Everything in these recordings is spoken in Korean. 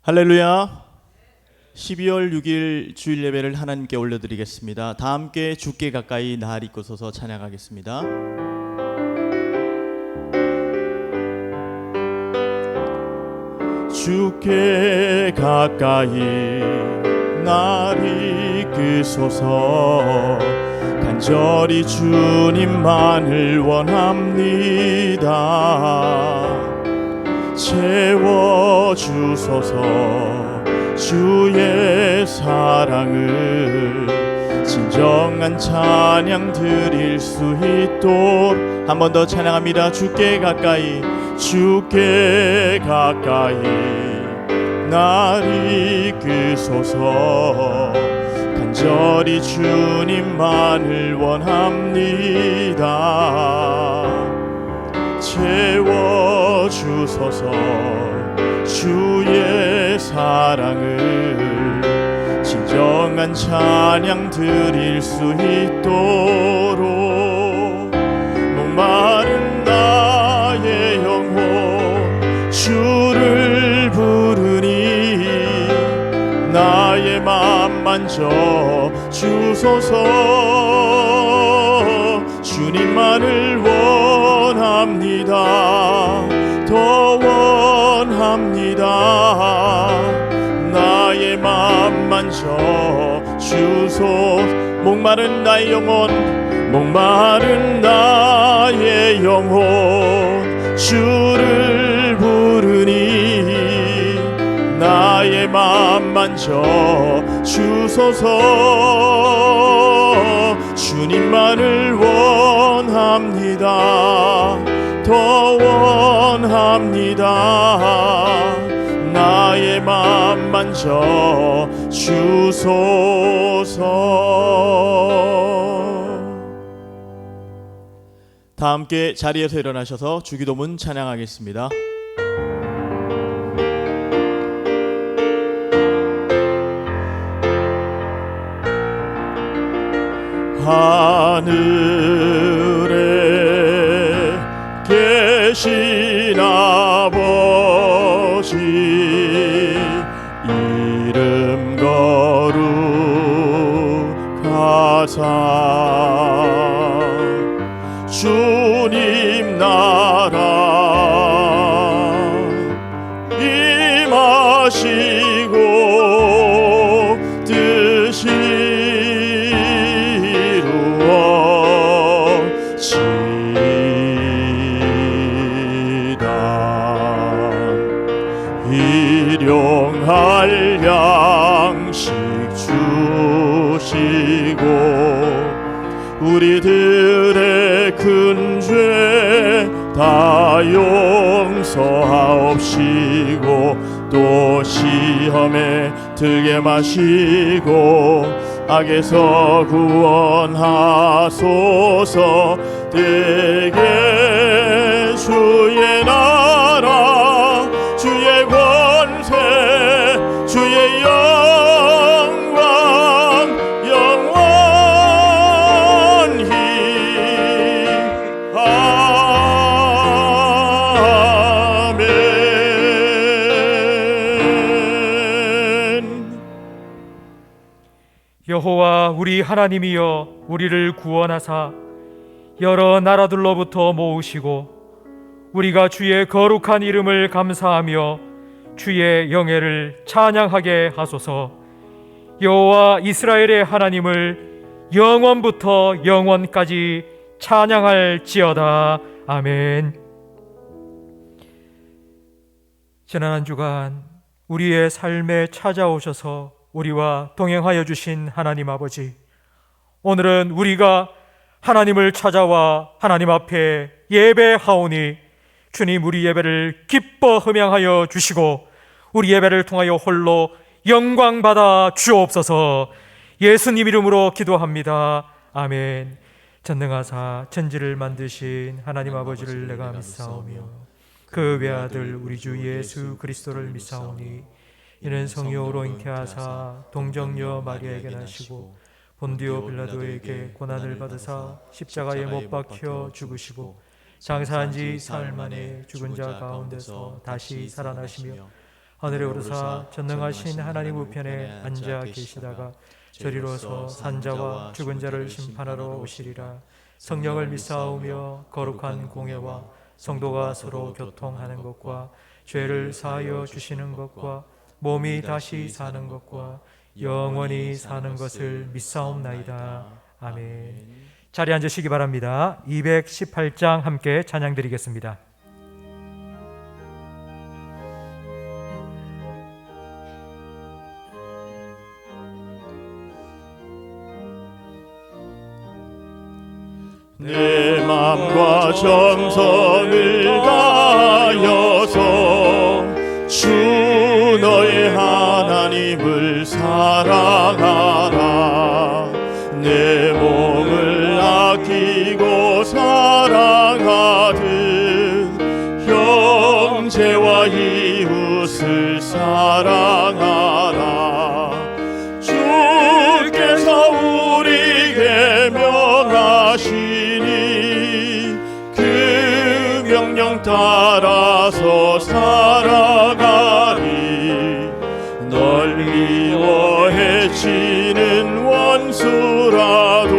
할렐루야. 12월 6일 주일 예배를 하나님께 올려드리겠습니다. 다 함께 주께 가까이 날 이끌어서 찬양하겠습니다. 주께 가까이 날 이끄소서. 간절히 주님만을 원합니다. 채워주소서. 주의 사랑을 진정한 찬양 드릴 수 있도록 한 번 더 찬양합니다. 주께 가까이, 주께 가까이 날 이끄소서. 간절히 주님만을 원합니다. 채워주소서. 주의 사랑을 진정한 찬양 드릴 수 있도록 목마른 나의 영혼 주를 부르니 나의 맘 만져 주소서. 주님만을 원합니다. 더 원합니다. 나의 맘 만져 주소서. 목마른 나의 영혼, 목마른 나의 영혼 주를 부르니 나의 맘 만져 주소서. 주님만을 원합니다. 더 원합니다. 나의 맘 만져 주소서. 다 함께 자리에서 일어나셔서 주기도문 찬양하겠습니다. 하늘에 계신 아버지 이름 거룩하사 주님 나라 임하시고 뜻이 일용할 양식 주시고 우리들의 큰 죄 다 용서하옵시고 또 시험에 들게 마시고 악에서 구원하소서. 되게 주의 나라 주의 권세 주의 영광 영원히 아멘. 여호와 우리 하나님이여 우리를 구원하사 여러 나라들로부터 모으시고 우리가 주의 거룩한 이름을 감사하며 주의 영예를 찬양하게 하소서. 여호와 이스라엘의 하나님을 영원부터 영원까지 찬양할지어다. 아멘. 지난 한 주간 우리의 삶에 찾아오셔서 우리와 동행하여 주신 하나님 아버지, 오늘은 우리가 하나님을 찾아와 하나님 앞에 예배하오니 주님 우리 예배를 기뻐 흠양하여 주시고 우리 예배를 통하여 홀로 영광 받아 주옵소서. 예수님 이름으로 기도합니다. 아멘. 전능하사 천지를 만드신 하나님 아버지를 내가 믿사오며 그 외아들 우리 주 예수 그리스도를 믿사오니 이는 성령으로 잉태하사 동정녀 마리아에게 나시고 본디오 빌라도에게 고난을 받으사 십자가에 못 박혀 죽으시고 장사한 지 사흘 만에 죽은 자 가운데서 다시 살아나시며 하늘에 오르사 전능하신 하나님 우편에 앉아 계시다가 저리로서 산자와 죽은 자를 심판하러 오시리라. 성령을 믿사오며 거룩한 공예와 성도가 서로 교통하는 것과 죄를 사하여 주시는 것과 몸이 다시 사는 것과 영원히 사는 것을 믿사옵나이다. 아멘. 자리에 앉으시기 바랍니다. 218장 함께 찬양 드리겠습니다. 내 맘과 정성을 다하여서 주 너의 하나님을 사랑하라. 내 몸을 아끼고 사랑하듯 형제와 이웃을 사랑하라. 주께서 우리에게 명하시니 그 명령 따라서 살아가리. 널 미워 해치는 원수라도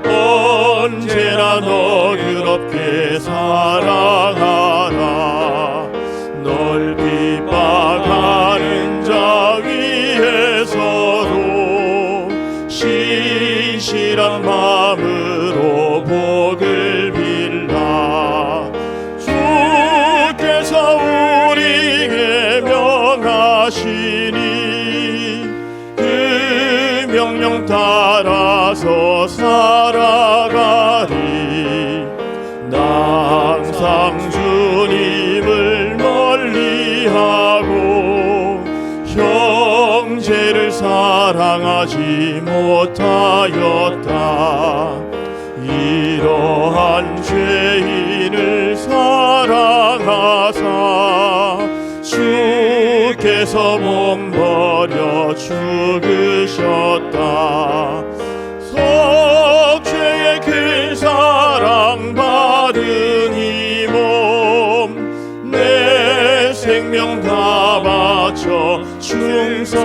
언제나 너그럽게 사랑하라. 널 핍박하는 자 위에서도 신실한 마음으로 복을 빌라. 주께서 우리에게 명하시니 그 명령 따라서 살아가리. 나 항상 주님을 멀리하고 형제를 사랑하지 못하였다. 이러한 죄인을 사랑하사 주께서 몸버려 죽으셨다. 속죄의 큰 사랑 받은 이 몸 내 생명 다 바쳐 충성하리.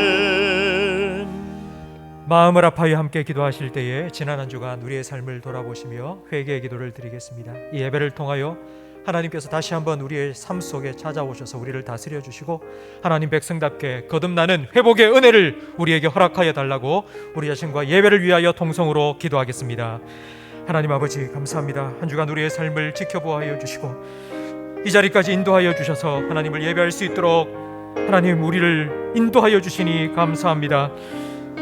아멘. 마음을 아파요 함께 기도하실 때에 지난 한 주간 우리의 삶을 돌아보시며 회개의 기도를 드리겠습니다. 이 예배를 통하여 하나님께서 다시 한번 우리의 삶 속에 찾아오셔서 우리를 다스려 주시고 하나님 백성답게 거듭나는 회복의 은혜를 우리에게 허락하여 달라고 우리 자신과 예배를 위하여 통성으로 기도하겠습니다. 하나님 아버지 감사합니다. 한 주간 우리의 삶을 지켜보아여 주시고 이 자리까지 인도하여 주셔서 하나님을 예배할 수 있도록 하나님 우리를 인도하여 주시니 감사합니다.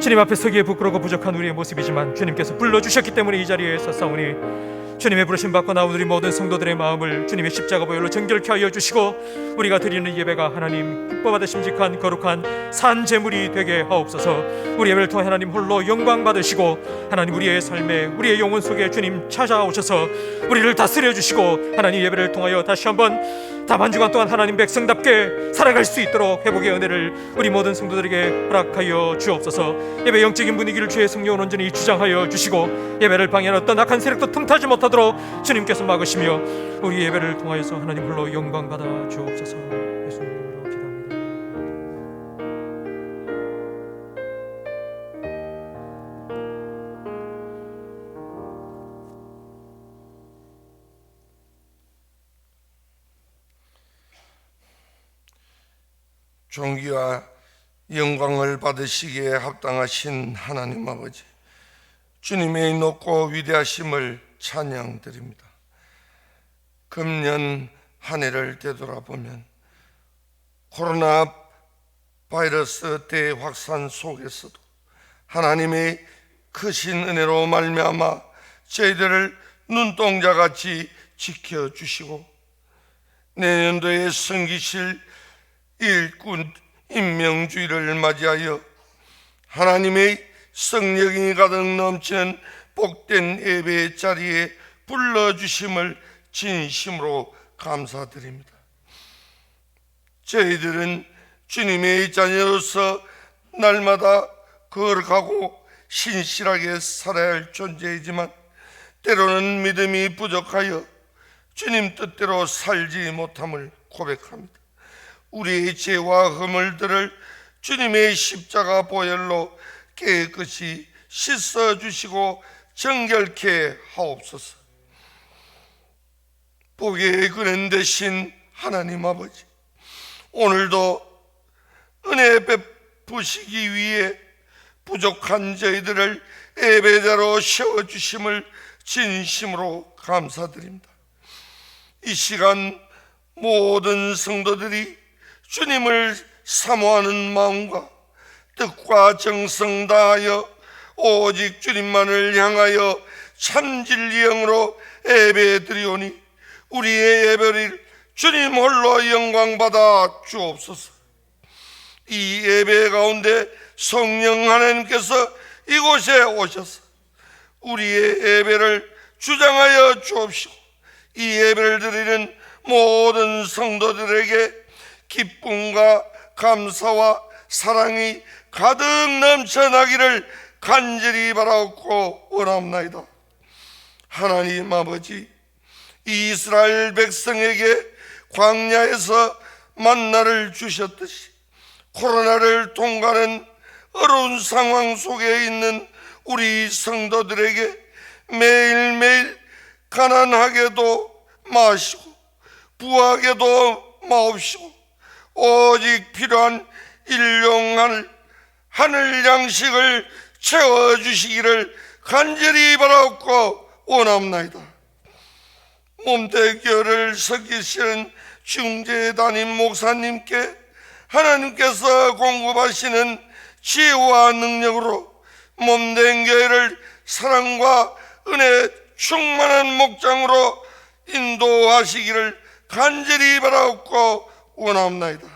주님 앞에 서기에 부끄럽고 부족한 우리의 모습이지만 주님께서 불러주셨기 때문에 이 자리에 섰사오니 주님의 부르심 받고 나온 우리 모든 성도들의 마음을 주님의 십자가 보혈로 정결케 하여 주시고 우리가 드리는 예배가 하나님 기뻐 받으심직한 거룩한 산 제물이 되게 하옵소서. 우리 예배를 통해 하나님 홀로 영광 받으시고 하나님 우리의 삶에 우리의 영혼 속에 주님 찾아오셔서 우리를 다스려 주시고 하나님 예배를 통하여 다시 한번 다음 한 주간 동안 하나님 백성답게 살아갈 수 있도록 회복의 은혜를 우리 모든 성도들에게 허락하여 주옵소서. 예배 영적인 분위기를 주의 성령은 온전히 주장하여 주시고 예배를 방해하는 어떤 악한 세력도 틈타지 못하도록 주님께서 막으시며 우리 예배를 통하여서 하나님 홀로 영광 받아 주옵소서. 예수님 이름으로 기도합니다. 존귀와 영광을 받으시기에 합당하신 하나님 아버지, 주님의 높고 위대하심을 찬양드립니다. 금년 한 해를 되돌아보면 코로나 바이러스 대확산 속에서도 하나님의 크신 은혜로 말미암아 저희들을 눈동자같이 지켜주시고 내년도에 섬기실 일꾼 임명주의를 맞이하여 하나님의 성령이 가득 넘치는 복된 예배의 자리에 불러주심을 진심으로 감사드립니다. 저희들은 주님의 자녀로서 날마다 거룩하고 신실하게 살아야 할 존재이지만 때로는 믿음이 부족하여 주님 뜻대로 살지 못함을 고백합니다. 우리의 죄와 허물들을 주님의 십자가 보혈로 깨끗이 씻어주시고 정결케 하옵소서. 복의 근원 되신 하나님 아버지, 오늘도 은혜 베푸시기 위해 부족한 저희들을 예배자로 세워주심을 진심으로 감사드립니다. 이 시간 모든 성도들이 주님을 사모하는 마음과 뜻과 정성 다하여 오직 주님만을 향하여 참진리 영으로 예배드리오니 우리의 예배를 주님 홀로 영광받아 주옵소서. 이 예배 가운데 성령 하나님께서 이곳에 오셔서 우리의 예배를 주장하여 주옵시고 이 예배를 드리는 모든 성도들에게 기쁨과 감사와 사랑이 가득 넘쳐나기를 간절히 바라옵고 원합나이다. 하나님 아버지, 이스라엘 백성에게 광야에서 만나를 주셨듯이 코로나를 통과하는 어려운 상황 속에 있는 우리 성도들에게 매일매일 가난하게도 마시고 부하게도 마옵시고 오직 필요한 일용할 하늘 양식을 채워주시기를 간절히 바라옵고 원합나이다. 몸대교를 섬기시는 중재 담임 목사님께 하나님께서 공급하시는 지혜와 능력으로 몸된 교회를 사랑과 은혜 충만한 목장으로 인도하시기를 간절히 바라옵고 원합나이다.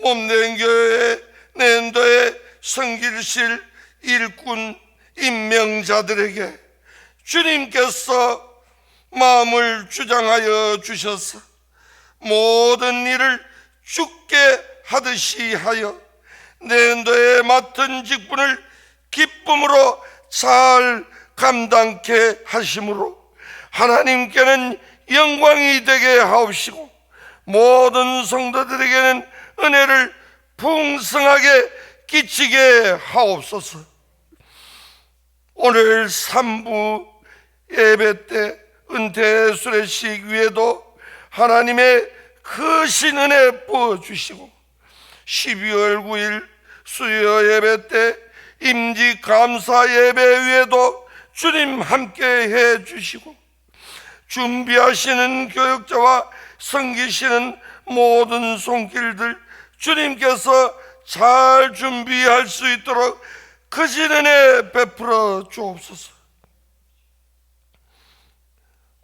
몸된 교회의 내년도에 섬기실 일꾼 임명자들에게 주님께서 마음을 주장하여 주셔서 모든 일을 주께 하듯이 하여 내년도에 맡은 직분을 기쁨으로 잘 감당케 하심으로 하나님께는 영광이 되게 하옵시고 모든 성도들에게는 은혜를 풍성하게 끼치게 하옵소서. 오늘 3부 예배 때 은퇴 수례식 위에도 하나님의 크신 은혜 부어주시고 12월 9일 수요 예배 때 임직 감사 예배 위에도 주님 함께 해주시고 준비하시는 교역자와 섬기시는 모든 손길들 주님께서 잘 준비할 수 있도록 크신 은혜 베풀어 주옵소서.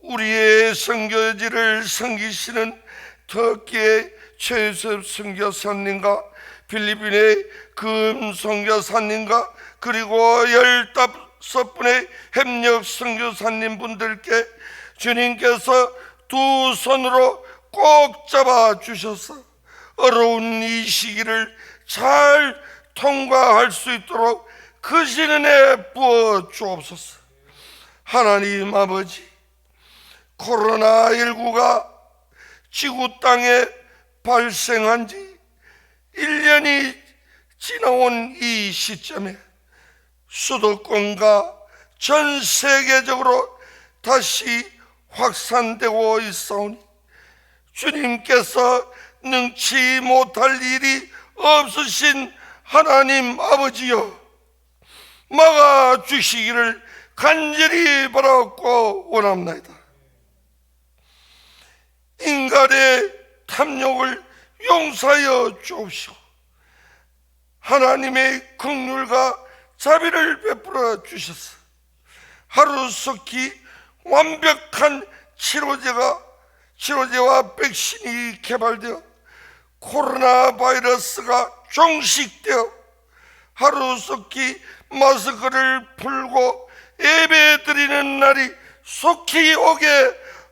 우리의 선교지를 섬기시는 터키의 최유섭 선교사님과 필리핀의 금 선교사님과 그리고 15분의 협력 선교사님 분들께 주님께서 두 손으로 꼭 잡아 주셔서 어려운 이 시기를 잘 통과할 수 있도록 크신 은혜 부어 주옵소서. 하나님 아버지, 코로나19가 지구 땅에 발생한 지 1년이 지나온 이 시점에 수도권과 전 세계적으로 다시 확산되고 있사오니 주님께서 능치 못할 일이 없으신 하나님 아버지여 막아주시기를 간절히 바라옵고 원합나이다. 인간의 탐욕을 용서하여 주옵시고 하나님의 긍휼과 자비를 베풀어 주셔서 하루속히 완벽한 치료제와 백신이 개발되어 코로나 바이러스가 종식되어 하루속히 마스크를 풀고 예배드리는 날이 속히 오게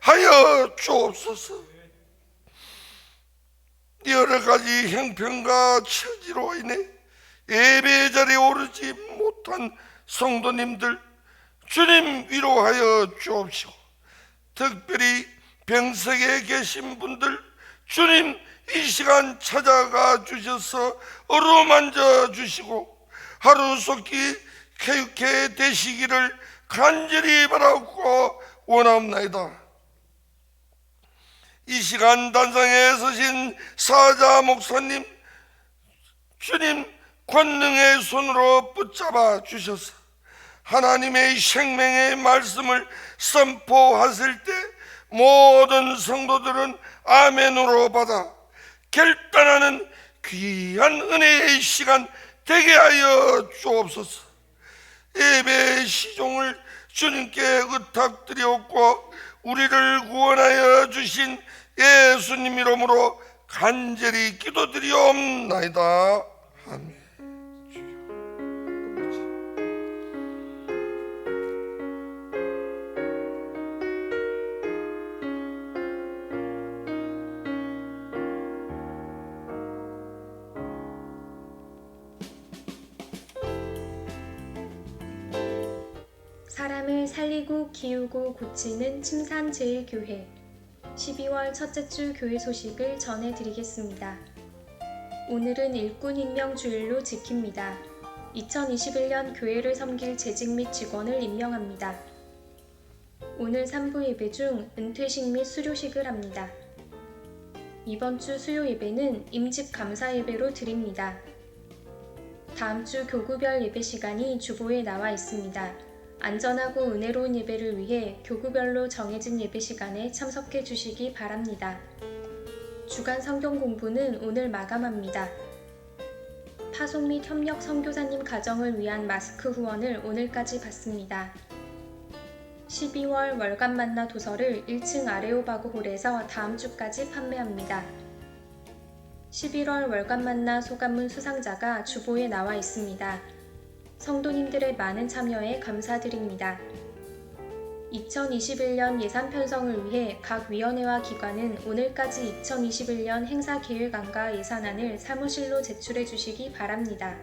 하여 주옵소서. 여러 가지 형편과 처지로 인해 예배 자리에 오르지 못한 성도님들 주님 위로하여 주옵시고, 특별히 병석에 계신 분들 주님 이 시간 찾아가 주셔서 어루만져 주시고 하루속히 쾌유케 되시기를 간절히 바라고 원합니다. 이 시간 단상에 서신 사자 목사님, 주님 권능의 손으로 붙잡아 주셔서 하나님의 생명의 말씀을 선포하실 때 모든 성도들은 아멘으로 받아 결단하는 귀한 은혜의 시간 되게 하여 주옵소서. 예배의 시종을 주님께 의탁드리옵고 우리를 구원하여 주신 예수님 이름으로 간절히 기도드리옵나이다. 아멘. 사람을 살리고 기우고 고치는 침산제일교회 12월 첫째 주 교회 소식을 전해드리겠습니다. 오늘은 일꾼 임명 주일로 지킵니다. 2021년 교회를 섬길 재직 및 직원을 임명합니다. 오늘 3부 예배 중 은퇴식 및 수료식을 합니다. 이번 주 수요 예배는 임직 감사 예배로 드립니다. 다음 주 교구별 예배 시간이 주보에 나와 있습니다. 안전하고 은혜로운 예배를 위해 교구별로 정해진 예배 시간에 참석해 주시기 바랍니다. 주간 성경 공부는 오늘 마감합니다. 파송 및 협력 선교사님 가정을 위한 마스크 후원을 오늘까지 받습니다. 12월 월간 만나 도서를 1층 아레오바그홀에서 다음 주까지 판매합니다. 11월 월간 만나 소감문 수상자가 주보에 나와 있습니다. 성도님들의 많은 참여에 감사드립니다. 2021년 예산 편성을 위해 각 위원회와 기관은 오늘까지 2021년 행사 계획안과 예산안을 사무실로 제출해 주시기 바랍니다.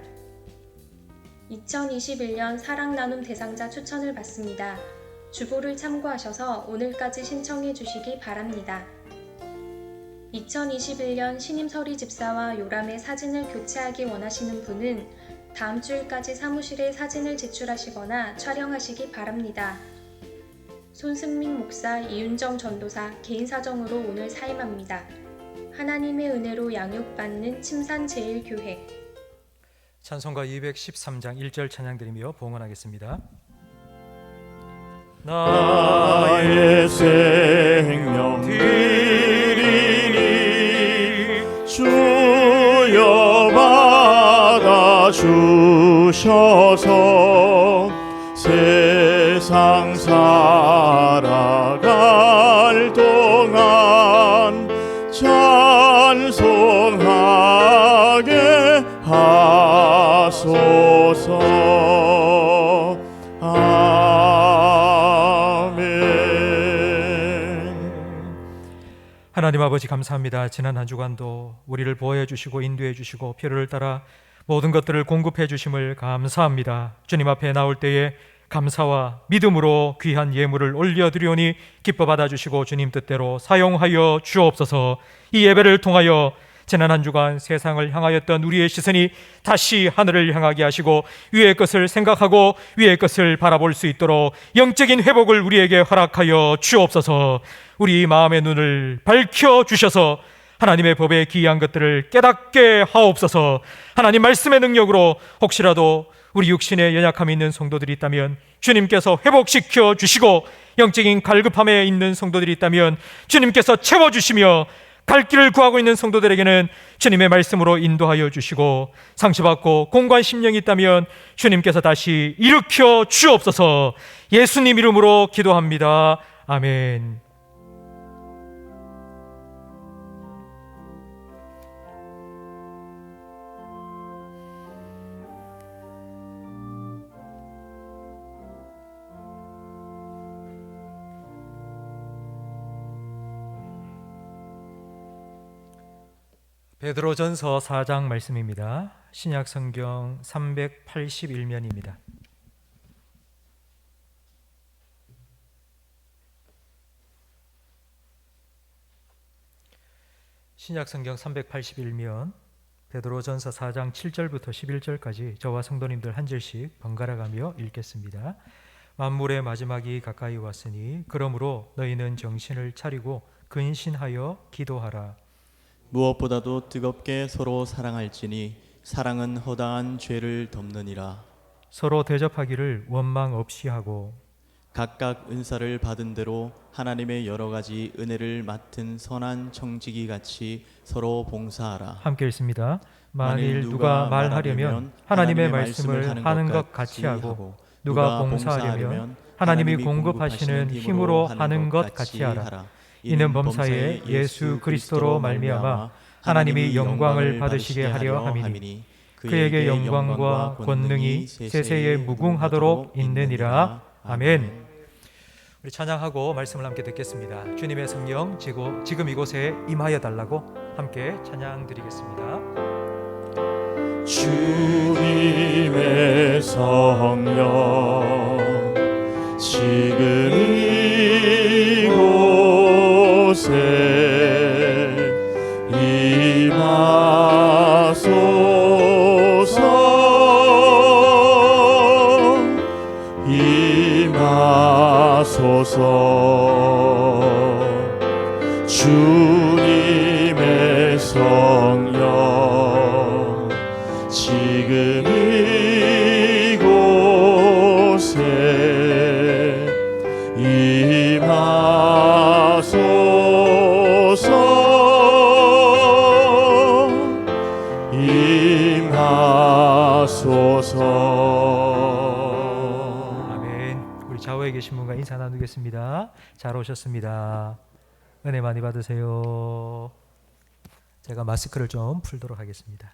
2021년 사랑 나눔 대상자 추천을 받습니다. 주보를 참고하셔서 오늘까지 신청해 주시기 바랍니다. 2021년 신임서리 집사와 요람의 사진을 교체하기 원하시는 분은 다음 주일까지 사무실에 사진을 제출하시거나 촬영하시기 바랍니다. 손승민 목사, 이윤정 전도사 개인 사정으로 오늘 사임합니다. 하나님의 은혜로 양육받는 침산제일교회. 찬송가 213장 1절 찬양드리며 봉헌하겠습니다. 나의 생명 드리니 주여 받아 주셔서 세상 살아갈 동안 찬송하게 하소서. 하나님 아버지 감사합니다. 지난 한 주간도 우리를 보호해 주시고 인도해 주시고 필요를 따라 모든 것들을 공급해 주심을 감사합니다. 주님 앞에 나올 때에 감사와 믿음으로 귀한 예물을 올려드리오니 기뻐 받아주시고 주님 뜻대로 사용하여 주옵소서. 이 예배를 통하여 지난 한 주간 세상을 향하였던 우리의 시선이 다시 하늘을 향하게 하시고 위의 것을 생각하고 위의 것을 바라볼 수 있도록 영적인 회복을 우리에게 허락하여 주옵소서. 우리 마음의 눈을 밝혀주셔서 하나님의 법에 기이한 것들을 깨닫게 하옵소서. 하나님 말씀의 능력으로 혹시라도 우리 육신에 연약함이 있는 성도들이 있다면 주님께서 회복시켜 주시고, 영적인 갈급함에 있는 성도들이 있다면 주님께서 채워주시며, 갈 길을 구하고 있는 성도들에게는 주님의 말씀으로 인도하여 주시고, 상처받고 공고한 심령이 있다면 주님께서 다시 일으켜 주옵소서. 예수님 이름으로 기도합니다. 아멘. 베드로전서 4장 말씀입니다. 신약 성경 381면입니다. 신약 성경 381면 베드로전서 4장 7절부터 11절까지 저와 성도님들 한 절씩 번갈아 가며 읽겠습니다. 만물의 마지막이 가까이 왔으니 그러므로 너희는 정신을 차리고 근신하여 기도하라. 무엇보다도 뜨겁게 서로 사랑할지니 사랑은 허다한 죄를 덮느니라. 서로 대접하기를 원망 없이 하고 각각 은사를 받은 대로 하나님의 여러 가지 은혜를 맡은 선한 청지기 같이 서로 봉사하라. 함께 읽습니다. 만일 누가 말하려면 하나님의 말씀을 하는 것 같이 하고 누가 봉사하려면 하나님이 공급하시는 힘으로 하는 것 같이 하라. 이는 범사에 예수 그리스도로 말미암아 하나님이 영광을 받으시게 하려 함이니 그에게 영광과 권능이 세세에 무궁하도록 있느니라. 아멘. 우리 찬양하고 말씀을 함께 듣겠습니다. 주님의 성령 지금 이곳에 임하여 달라고 함께 찬양 드리겠습니다. 주님의 성령 지금 이곳에 임하소서. 주님의 성령 지금 이곳에 임하소서. 아멘. 우리 좌우에 계신 분과 인사 나누겠습니다. 잘 오셨습니다. 은혜 많이 받으세요. 제가 마스크를 좀 풀도록 하겠습니다.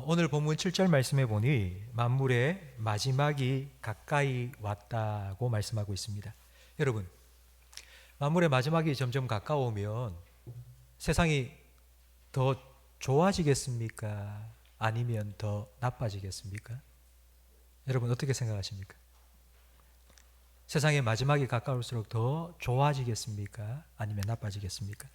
오늘 본문 7절 말씀해 보니 만물의 마지막이 가까이 왔다고 말씀하고 있습니다. 여러분, 만물의 마지막이 점점 가까우면 세상이 더 좋아지겠습니까? 아니면 더 나빠지겠습니까? 여러분 어떻게 생각하십니까? 세상의 마지막이 가까울수록 더 좋아지겠습니까? 아니면 나빠지겠습니까?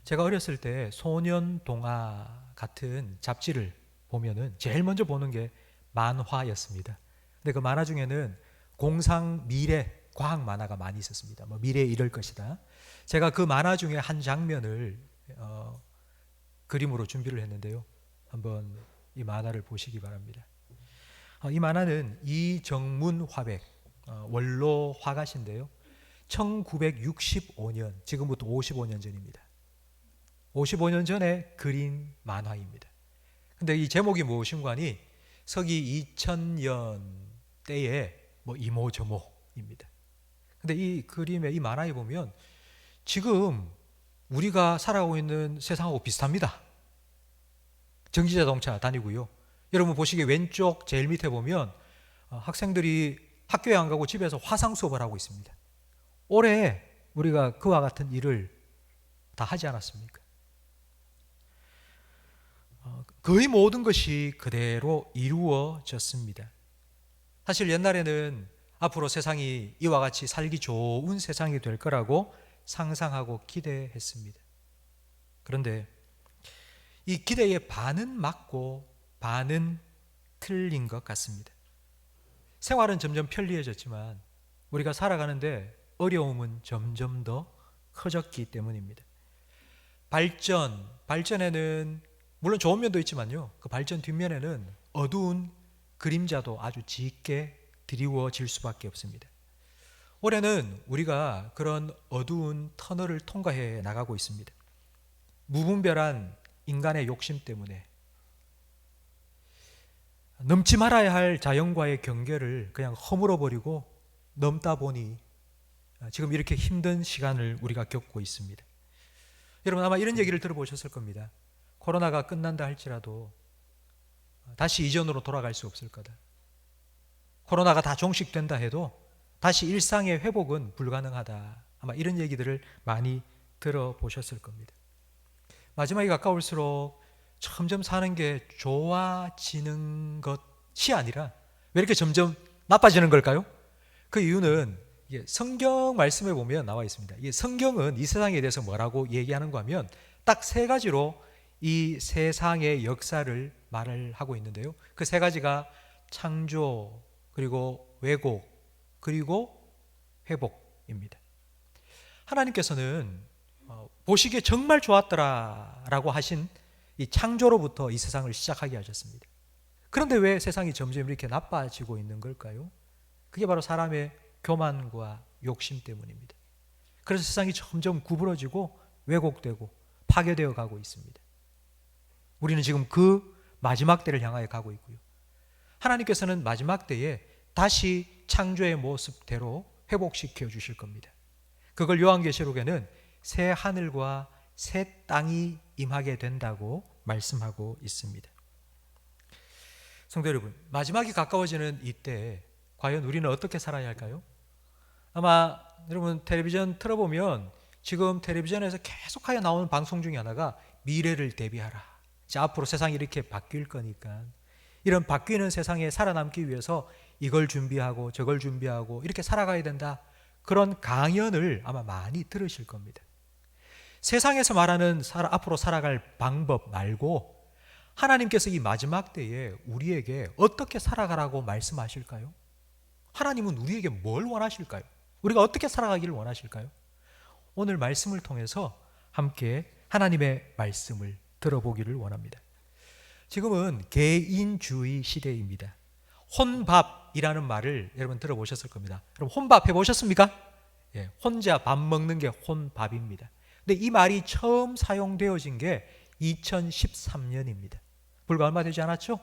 제가 어렸을 때 소년 동화 같은 잡지를 보면은 제일 먼저 보는 게 만화였습니다. 근데 그 만화 중에는 공상 미래 과학 만화가 많이 있었습니다. 뭐 미래에 이럴 것이다. 제가 그 만화 중에 한 장면을 그림으로 준비를 했는데요. 한번 이 만화를 보시기 바랍니다. 이 만화는 이정문 화백 원로 화가신데요. 1965년, 지금부터 55년 전입니다. 55년 전에 그린 만화입니다. 근데 이 제목이 무엇인가니 서기 2000년 때의 뭐 이모저모입니다. 근데 이 그림의 이 만화에 보면 지금 우리가 살아가고 있는 세상하고 비슷합니다. 전기자동차 다니고요. 여러분 보시기에 왼쪽 제일 밑에 보면 학생들이 학교에 안 가고 집에서 화상 수업을 하고 있습니다. 올해 우리가 그와 같은 일을 다 하지 않았습니까? 거의 모든 것이 그대로 이루어졌습니다. 사실 옛날에는 앞으로 세상이 이와 같이 살기 좋은 세상이 될 거라고 상상하고 기대했습니다. 그런데 이 기대의 반은 맞고 반은 틀린 것 같습니다. 생활은 점점 편리해졌지만 우리가 살아가는데 어려움은 점점 더 커졌기 때문입니다. 발전에는 물론 좋은 면도 있지만요, 그 발전 뒷면에는 어두운 그림자도 아주 짙게 드리워질 수밖에 없습니다. 올해는 우리가 그런 어두운 터널을 통과해 나가고 있습니다. 무분별한 인간의 욕심 때문에 넘지 말아야 할 자연과의 경계를 그냥 허물어버리고 넘다 보니 지금 이렇게 힘든 시간을 우리가 겪고 있습니다. 여러분 아마 이런 얘기를 들어보셨을 겁니다. 코로나가 끝난다 할지라도 다시 이전으로 돌아갈 수 없을 거다. 코로나가 다 종식된다 해도 다시 일상의 회복은 불가능하다. 아마 이런 얘기들을 많이 들어보셨을 겁니다. 마지막이 가까울수록 점점 사는 게 좋아지는 것이 아니라 왜 이렇게 점점 나빠지는 걸까요? 그 이유는 성경 말씀에 보면 나와 있습니다. 성경은 이 세상에 대해서 뭐라고 얘기하는가 하면 딱 세 가지로 이 세상의 역사를 말을 하고 있는데요. 그 세 가지가 창조, 그리고 왜곡, 그리고 회복입니다. 하나님께서는 보시기에 정말 좋았더라라고 하신 이 창조로부터 이 세상을 시작하게 하셨습니다. 그런데 왜 세상이 점점 이렇게 나빠지고 있는 걸까요? 그게 바로 사람의 교만과 욕심 때문입니다. 그래서 세상이 점점 구부러지고 왜곡되고 파괴되어 가고 있습니다. 우리는 지금 그 마지막 때를 향하여 가고 있고요. 하나님께서는 마지막 때에 다시 창조의 모습대로 회복시켜 주실 겁니다. 그걸 요한계시록에는 새 하늘과 새 땅이 임하게 된다고 말씀하고 있습니다. 성도 여러분, 마지막이 가까워지는 이때 과연 우리는 어떻게 살아야 할까요? 아마 여러분 텔레비전 틀어보면 지금 텔레비전에서 계속하여 나오는 방송 중에 하나가 미래를 대비하라. 자, 앞으로 세상이 이렇게 바뀔 거니까 이런 바뀌는 세상에 살아남기 위해서 이걸 준비하고 저걸 준비하고 이렇게 살아가야 된다. 그런 강연을 아마 많이 들으실 겁니다. 세상에서 말하는 앞으로 살아갈 방법 말고 하나님께서 이 마지막 때에 우리에게 어떻게 살아가라고 말씀하실까요? 하나님은 우리에게 뭘 원하실까요? 우리가 어떻게 살아가기를 원하실까요? 오늘 말씀을 통해서 함께 하나님의 말씀을 들어보기를 원합니다. 지금은 개인주의 시대입니다. 혼밥이라는 말을 여러분 들어보셨을 겁니다. 여러분 혼밥 해보셨습니까? 예, 혼자 밥 먹는 게 혼밥입니다. 근데 이 말이 처음 사용되어진 게 2013년입니다. 불과 얼마 되지 않았죠?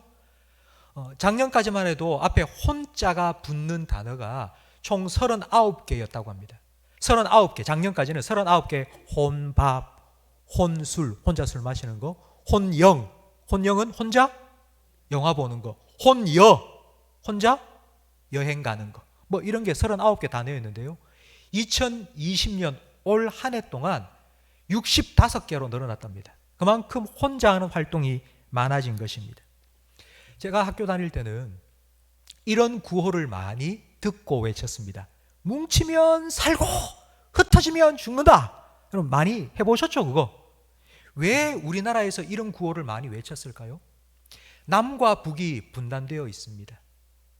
작년까지만 해도 앞에 혼자가 붙는 단어가 총 39개였다고 합니다. 39개, 작년까지는 39개 혼밥, 혼술, 혼자 술 마시는 거, 혼영, 혼영은 혼자 영화 보는 거, 혼여, 혼자 여행 가는 거, 뭐 이런 게 39개 단어였는데요. 2020년 올 한 해 동안 65개로 늘어났답니다. 그만큼 혼자 하는 활동이 많아진 것입니다. 제가 학교 다닐 때는 이런 구호를 많이 듣고 외쳤습니다. 뭉치면 살고 흩어지면 죽는다. 여러분 많이 해보셨죠 그거? 왜 우리나라에서 이런 구호를 많이 외쳤을까요? 남과 북이 분단되어 있습니다.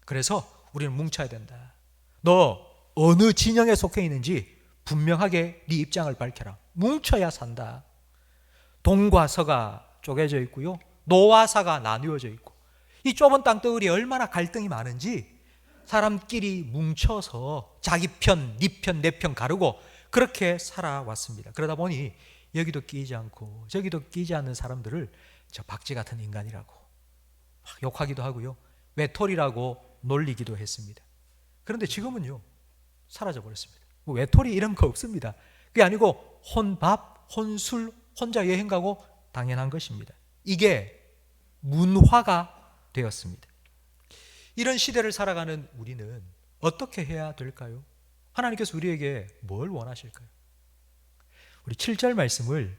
그래서 우리는 뭉쳐야 된다. 너 어느 진영에 속해 있는지 분명하게 네 입장을 밝혀라. 뭉쳐야 산다. 동과 서가 쪼개져 있고요. 노와 사가 나누어져 있고 이 좁은 땅덩어리에 얼마나 갈등이 많은지 사람끼리 뭉쳐서 자기 편, 네 편, 내 편 가르고 그렇게 살아왔습니다. 그러다 보니 여기도 끼지 않고 저기도 끼지 않는 사람들을 저 박쥐 같은 인간이라고 막 욕하기도 하고요. 외톨이라고 놀리기도 했습니다. 그런데 지금은요 사라져 버렸습니다. 뭐 외톨이 이런 거 없습니다. 그게 아니고 혼밥, 혼술, 혼자 여행 가고 당연한 것입니다. 이게 문화가 되었습니다. 이런 시대를 살아가는 우리는 어떻게 해야 될까요? 하나님께서 우리에게 뭘 원하실까요? 우리 7절 말씀을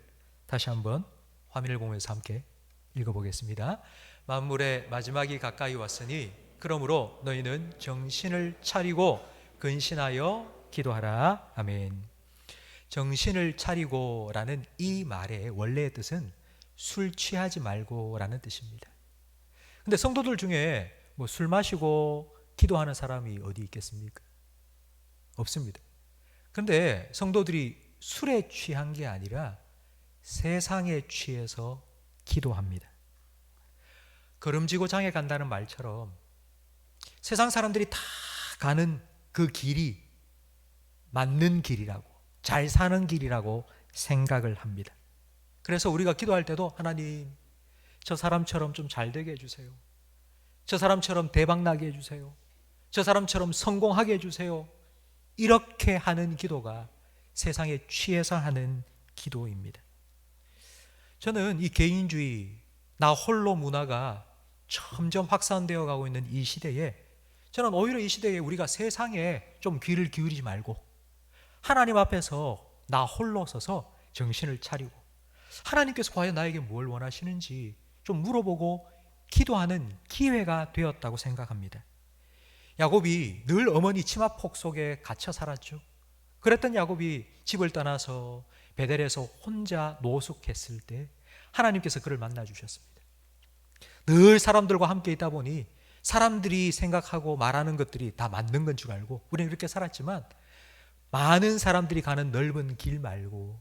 다시 한번 화면을 보면서 함께 읽어보겠습니다. 만물의 마지막이 가까이 왔으니 그러므로 너희는 정신을 차리고 근신하여 기도하라. 아멘. 정신을 차리고 라는 이 말의 원래의 뜻은 술 취하지 말고 라는 뜻입니다. 근데 성도들 중에 뭐 술 마시고 기도하는 사람이 어디 있겠습니까? 없습니다. 그런데 성도들이 술에 취한 게 아니라 세상에 취해서 기도합니다. 걸음지고 장에 간다는 말처럼 세상 사람들이 다 가는 그 길이 맞는 길이라고, 잘 사는 길이라고 생각을 합니다. 그래서 우리가 기도할 때도 하나님, 저 사람처럼 좀 잘 되게 해주세요. 저 사람처럼 대박나게 해주세요. 저 사람처럼 성공하게 해주세요. 이렇게 하는 기도가 세상에 취해서 하는 기도입니다. 저는 이 개인주의, 나 홀로 문화가 점점 확산되어 가고 있는 이 시대에 저는 오히려 이 시대에 우리가 세상에 좀 귀를 기울이지 말고 하나님 앞에서 나 홀로 서서 정신을 차리고 하나님께서 과연 나에게 뭘 원하시는지 좀 물어보고 기도하는 기회가 되었다고 생각합니다. 야곱이 늘 어머니 치마폭 속에 갇혀 살았죠. 그랬던 야곱이 집을 떠나서 베델에서 혼자 노숙했을 때 하나님께서 그를 만나 주셨습니다. 늘 사람들과 함께 있다 보니 사람들이 생각하고 말하는 것들이 다 맞는 건 줄 알고 우리는 그렇게 살았지만, 많은 사람들이 가는 넓은 길 말고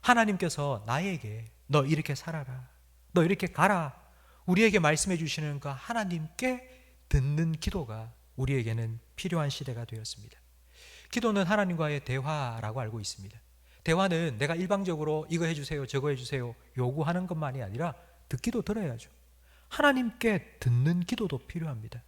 하나님께서 나에게 너 이렇게 살아라, 너 이렇게 가라, 우리에게 말씀해 주시는 그 하나님께 듣는 기도가 우리에게는 필요한 시대가 되었습니다. 기도는 하나님과의 대화라고 알고 있습니다. 대화는 내가 일방적으로 이거 해주세요, 저거 해주세요 요구하는 것만이 아니라 듣기도 들어야죠. 하나님께 듣는 기도도 필요합니다.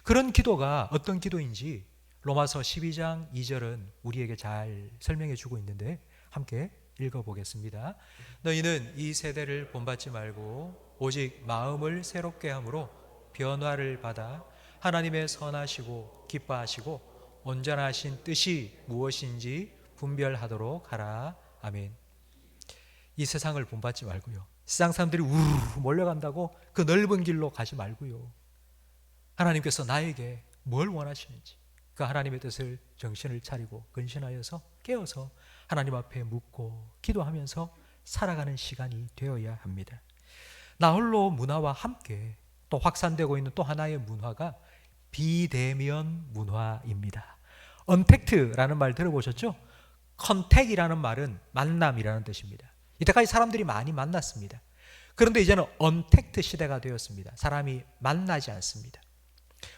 그런 기도가 어떤 기도인지 로마서 12장 2절은 우리에게 잘 설명해 주고 있는데 함께 읽어보겠습니다. 너희는 이 세대를 본받지 말고 오직 마음을 새롭게 함으로 변화를 받아 하나님의 선하시고 기뻐하시고 온전하신 뜻이 무엇인지 분별하도록 하라. 아멘. 이 세상을 본받지 말고요, 세상 사람들이 우르르 몰려간다고 그 넓은 길로 가지 말고요, 하나님께서 나에게 뭘 원하시는지 그 하나님의 뜻을 정신을 차리고 근신하여서 깨어서 하나님 앞에 묻고 기도하면서 살아가는 시간이 되어야 합니다. 나홀로 문화와 함께 또 확산되고 있는 또 하나의 문화가 비대면 문화입니다. 언택트라는 말 들어보셨죠? 컨택이라는 말은 만남이라는 뜻입니다. 이때까지 사람들이 많이 만났습니다. 그런데 이제는 언택트 시대가 되었습니다. 사람이 만나지 않습니다.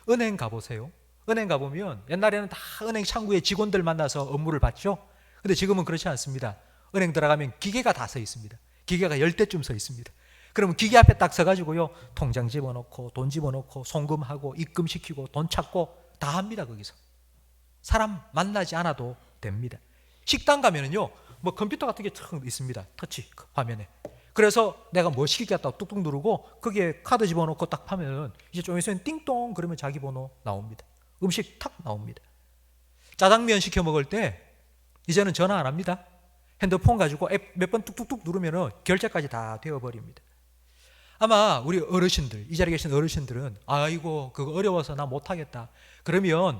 은행 가보세요. 은행 가보면 옛날에는 다 은행 창구에 직원들 만나서 업무를 받죠. 근데 지금은 그렇지 않습니다. 은행 들어가면 기계가 다 서 있습니다. 기계가 10대쯤 서 있습니다. 그러면 기계 앞에 딱 서가지고요, 통장 집어넣고 돈 집어넣고 송금하고 입금시키고 돈 찾고 다 합니다. 거기서 사람 만나지 않아도 됩니다. 식당 가면은요, 뭐 컴퓨터 같은 게 탁 있습니다. 터치 화면에. 그래서 내가 뭐 시키겠다고 뚝뚝 누르고 거기에 카드 집어넣고 딱 하면은 이제 좀 있으면 띵동 그러면 자기 번호 나옵니다. 음식 탁 나옵니다. 짜장면 시켜 먹을 때 이제는 전화 안 합니다. 핸드폰 가지고 앱 몇 번 뚝뚝뚝 누르면은 결제까지 다 되어버립니다. 아마 우리 어르신들, 이 자리에 계신 어르신들은 아이고 그거 어려워서 나 못하겠다, 그러면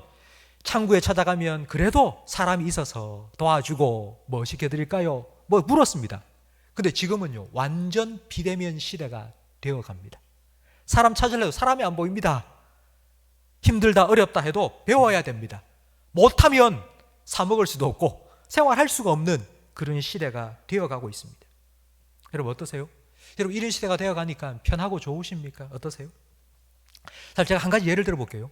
창구에 찾아가면 그래도 사람이 있어서 도와주고 뭐 시켜드릴까요? 뭐 물었습니다. 근데 지금은요, 완전 비대면 시대가 되어갑니다. 사람 찾으려도 사람이 안 보입니다. 힘들다 어렵다 해도 배워야 됩니다. 못하면 사 먹을 수도 없고 생활할 수가 없는 그런 시대가 되어가고 있습니다. 여러분 어떠세요? 여러분 이런 시대가 되어가니까 편하고 좋으십니까? 어떠세요? 자, 제가 한 가지 예를 들어볼게요.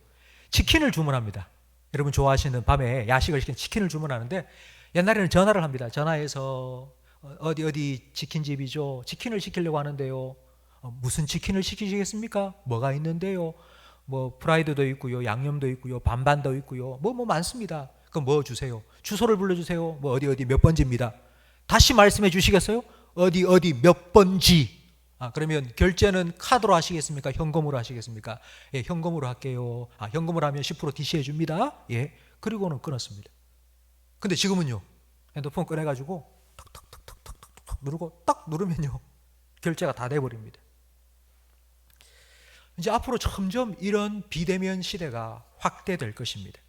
치킨을 주문합니다. 여러분 좋아하시는 밤에 야식을 시킨 치킨을 주문하는데 옛날에는 전화를 합니다. 전화해서 어디 치킨집이죠? 치킨을 시키려고 하는데요. 무슨 치킨을 시키시겠습니까? 뭐가 있는데요? 뭐 프라이드도 있고요, 양념도 있고요, 반반도 있고요, 뭐 많습니다. 그럼 뭐 주세요? 주소를 불러주세요. 뭐 어디 몇 번지입니다. 다시 말씀해 주시겠어요? 어디 몇 번지. 그러면 결제는 카드로 하시겠습니까? 현금으로 하시겠습니까? 예, 현금으로 할게요. 현금으로 하면 10% DC해 줍니다. 예, 그리고는 끊었습니다. 근데 지금은요, 핸드폰 꺼내가지고 탁탁탁탁탁탁 누르고 딱 누르면요, 결제가 다 돼버립니다. 이제 앞으로 점점 이런 비대면 시대가 확대될 것입니다.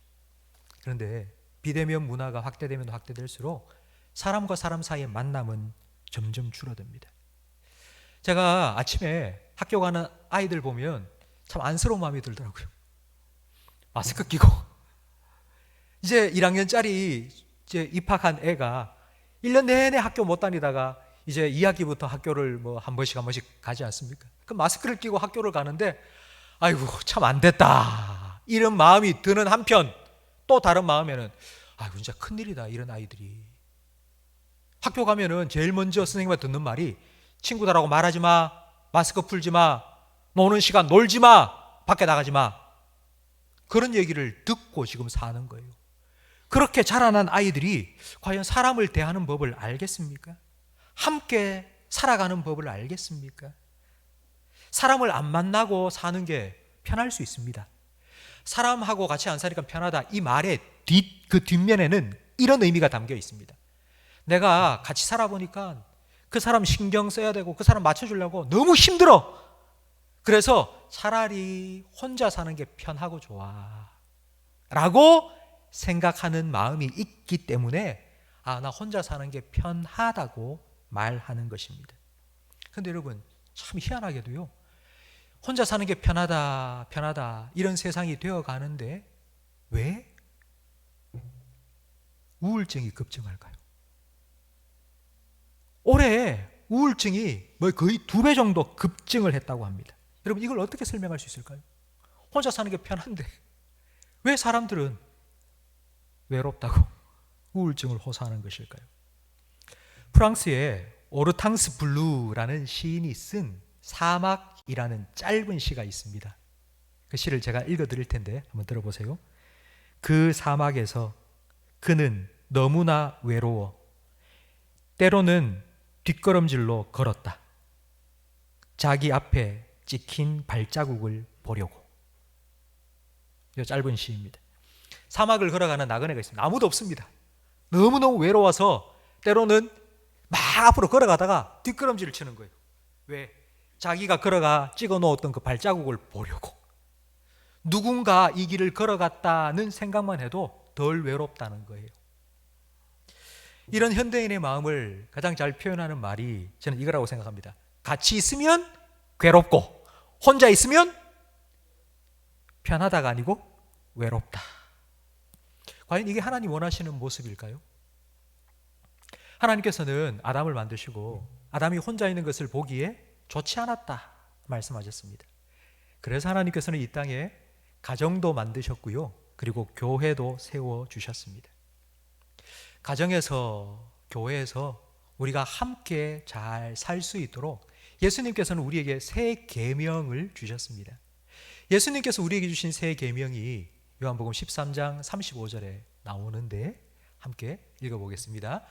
그런데 비대면 문화가 확대되면 확대될수록 사람과 사람 사이의 만남은 점점 줄어듭니다. 제가 아침에 학교 가는 아이들 보면 참 안쓰러운 마음이 들더라고요. 마스크 끼고 이제 1학년짜리 이제 입학한 애가 1년 내내 학교 못 다니다가 이제 2학기부터 학교를 뭐 한 번씩 가지 않습니까? 그 마스크를 끼고 학교를 가는데 아이고 참 안 됐다 이런 마음이 드는 한편, 또 다른 마음에는 아이고 진짜 큰일이다, 이런 아이들이. 학교 가면은 제일 먼저 선생님한테 듣는 말이 친구들하고 말하지 마, 마스크 풀지 마, 노는 시간 놀지 마, 밖에 나가지 마, 그런 얘기를 듣고 지금 사는 거예요. 그렇게 자라난 아이들이 과연 사람을 대하는 법을 알겠습니까? 함께 살아가는 법을 알겠습니까? 사람을 안 만나고 사는 게 편할 수 있습니다. 사람하고 같이 안 사니까 편하다, 이 말의 그 뒷면에는 이런 의미가 담겨 있습니다. 내가 같이 살아보니까 그 사람 신경 써야 되고 그 사람 맞춰주려고 너무 힘들어. 그래서 차라리 혼자 사는 게 편하고 좋아 라고 생각하는 마음이 있기 때문에 나 혼자 사는 게 편하다고 말하는 것입니다. 그런데 여러분, 참 희한하게도요, 혼자 사는 게 편하다 이런 세상이 되어 가는데 왜 우울증이 급증할까요? 올해 우울증이 거의 2배 정도 급증을 했다고 합니다. 여러분, 이걸 어떻게 설명할 수 있을까요? 혼자 사는 게 편한데 왜 사람들은 외롭다고 우울증을 호소하는 것일까요? 프랑스의 오르탕스 블루라는 시인이 쓴 사막이라는 짧은 시가 있습니다. 그 시를 제가 읽어드릴 텐데 한번 들어보세요. 그 사막에서 그는 너무나 외로워 때로는 뒷걸음질로 걸었다. 자기 앞에 찍힌 발자국을 보려고. 이 짧은 시입니다. 사막을 걸어가는 나그네가 있습니다. 아무도 없습니다. 너무너무 외로워서 때로는 막 앞으로 걸어가다가 뒷걸음질을 치는 거예요. 왜? 자기가 걸어가 찍어 놓았던 그 발자국을 보려고. 누군가 이 길을 걸어갔다는 생각만 해도 덜 외롭다는 거예요. 이런 현대인의 마음을 가장 잘 표현하는 말이 저는 이거라고 생각합니다. 같이 있으면 괴롭고 혼자 있으면 편하다가 아니고 외롭다. 과연 이게 하나님 원하시는 모습일까요? 하나님께서는 아담을 만드시고 아담이 혼자 있는 것을 보기에 좋지 않았다 말씀하셨습니다. 그래서 하나님께서는 이 땅에 가정도 만드셨고요, 그리고 교회도 세워주셨습니다. 가정에서, 교회에서 우리가 함께 잘 살 수 있도록 예수님께서는 우리에게 새 계명을 주셨습니다. 예수님께서 우리에게 주신 새 계명이 요한복음 13장 35절에 나오는데 함께 읽어보겠습니다.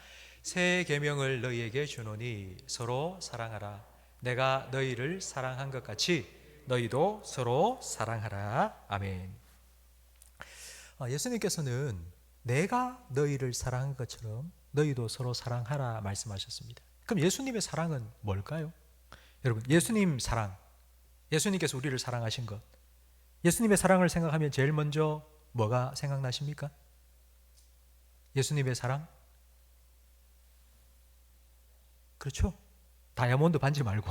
새 계명을 너희에게 주노니 서로 사랑하라. 내가 너희를 사랑한 것 같이 너희도 서로 사랑하라. 아멘. 예수님께서는 내가 너희를 사랑한 것처럼 너희도 서로 사랑하라 말씀하셨습니다. 그럼 예수님의 사랑은 뭘까요? 여러분, 예수님 사랑, 예수님께서 우리를 사랑하신 것, 예수님의 사랑을 생각하면 제일 먼저 뭐가 생각나십니까? 예수님의 사랑? 그렇죠? 다이아몬드 반지 말고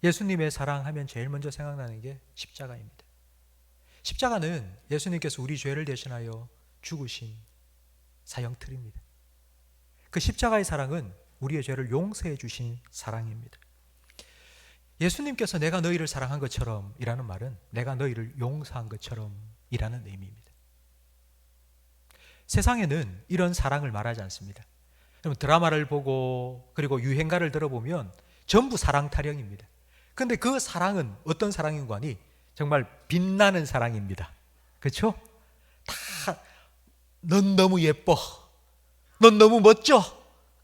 예수님의 사랑하면 제일 먼저 생각나는 게 십자가입니다. 십자가는 예수님께서 우리 죄를 대신하여 죽으신 사형틀입니다. 그 십자가의 사랑은 우리의 죄를 용서해 주신 사랑입니다. 예수님께서 내가 너희를 사랑한 것처럼 이라는 말은 내가 너희를 용서한 것처럼 이라는 의미입니다. 세상에는 이런 사랑을 말하지 않습니다. 드라마를 보고 그리고 유행가를 들어보면 전부 사랑 타령입니다. 그런데 그 사랑은 어떤 사랑인 거니? 정말 빛나는 사랑입니다. 그렇죠? 다 넌 너무 예뻐, 넌 너무 멋져,